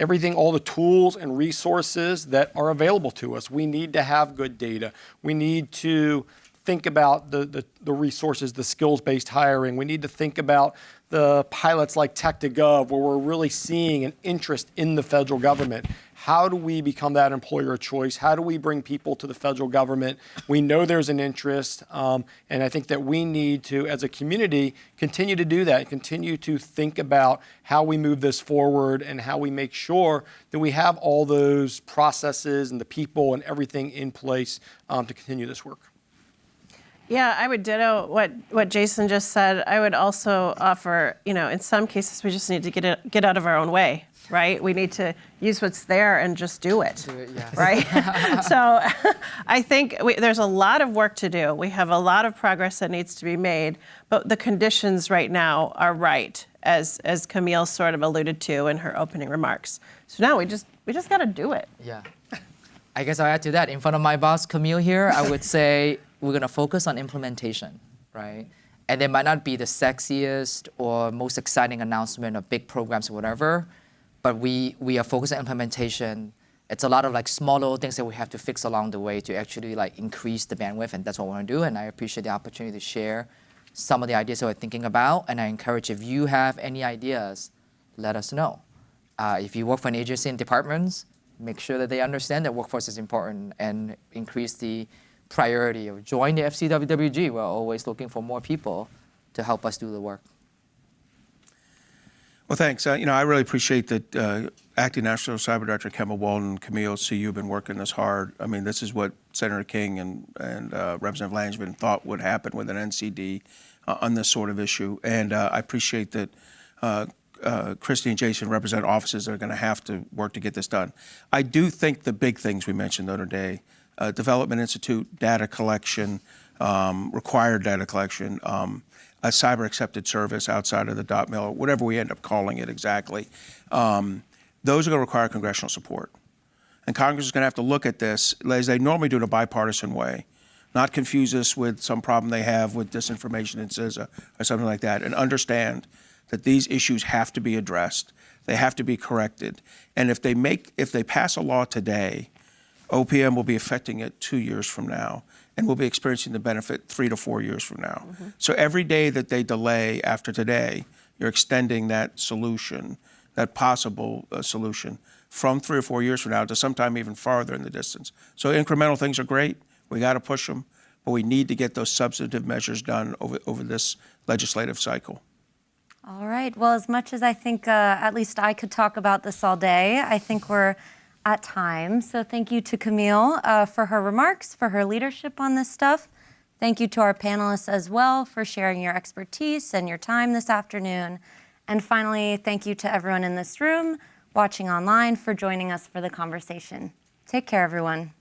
everything, all the tools and resources that are available to us. We need to have good data. We need to think about the resources, the skills-based hiring. We need to think about the pilots like Tech2Gov, where we're really seeing an interest in the federal government. How do we become that employer of choice? How do we bring people to the federal government? We know there's an interest, and I think that we need to, as a community, continue to do that, continue to think about how we move this forward and how we make sure that we have all those processes and the people and everything in place to continue this work. Yeah, I would ditto what Jason just said. I would also offer, in some cases, we just need to get out of our own way, right? We need to use what's there and just do it, yes. right? So I think there's a lot of work to do. We have a lot of progress that needs to be made, but the conditions right now are right, as Camille sort of alluded to in her opening remarks. So now we just got to do it. Yeah. I guess I'll add to that. In front of my boss, Camille here, I would say we're going to focus on implementation, right? And it might not be the sexiest or most exciting announcement of big programs or whatever, but we are focused on implementation. It's a lot of small little things that we have to fix along the way to actually increase the bandwidth, and that's what we want to do. And I appreciate the opportunity to share some of the ideas that we're thinking about. And I encourage, if you have any ideas, let us know. If you work for an agency and departments, make sure that they understand that workforce is important and increase the priority of join the FCWWG. We're always looking for more people to help us do the work. Well, thanks. I really appreciate that Acting National Cyber Director Kemba Walden and Camille Stewart have been working this hard. I mean, this is what Senator King and Representative Langevin thought would happen with an NCD on this sort of issue. And I appreciate that Kristy and Jason represent offices that are going to have to work to get this done. I do think the big things we mentioned the other day, Development Institute, data collection, required data collection, a cyber accepted service outside of the .mil, whatever we end up calling it exactly, those are going to require congressional support. And Congress is going to have to look at this, as they normally do, in a bipartisan way, not confuse us with some problem they have with disinformation in CISA or something like that, and understand that these issues have to be addressed. They have to be corrected. And if they pass a law today, OPM will be affecting it 2 years from now, and we'll be experiencing the benefit 3 to 4 years from now. Mm-hmm. So every day that they delay after today, you're extending that solution, that possible solution, from 3 or 4 years from now to sometime even farther in the distance. So incremental things are great. We got to push them, but we need to get those substantive measures done over this legislative cycle. All right. Well, as much as I think at least I could talk about this all day, I think we're at time. So thank you to Camille for her remarks, for her leadership on this stuff. Thank you to our panelists as well for sharing your expertise and your time this afternoon. And finally, thank you to everyone in this room, watching online, for joining us for the conversation. Take care, everyone.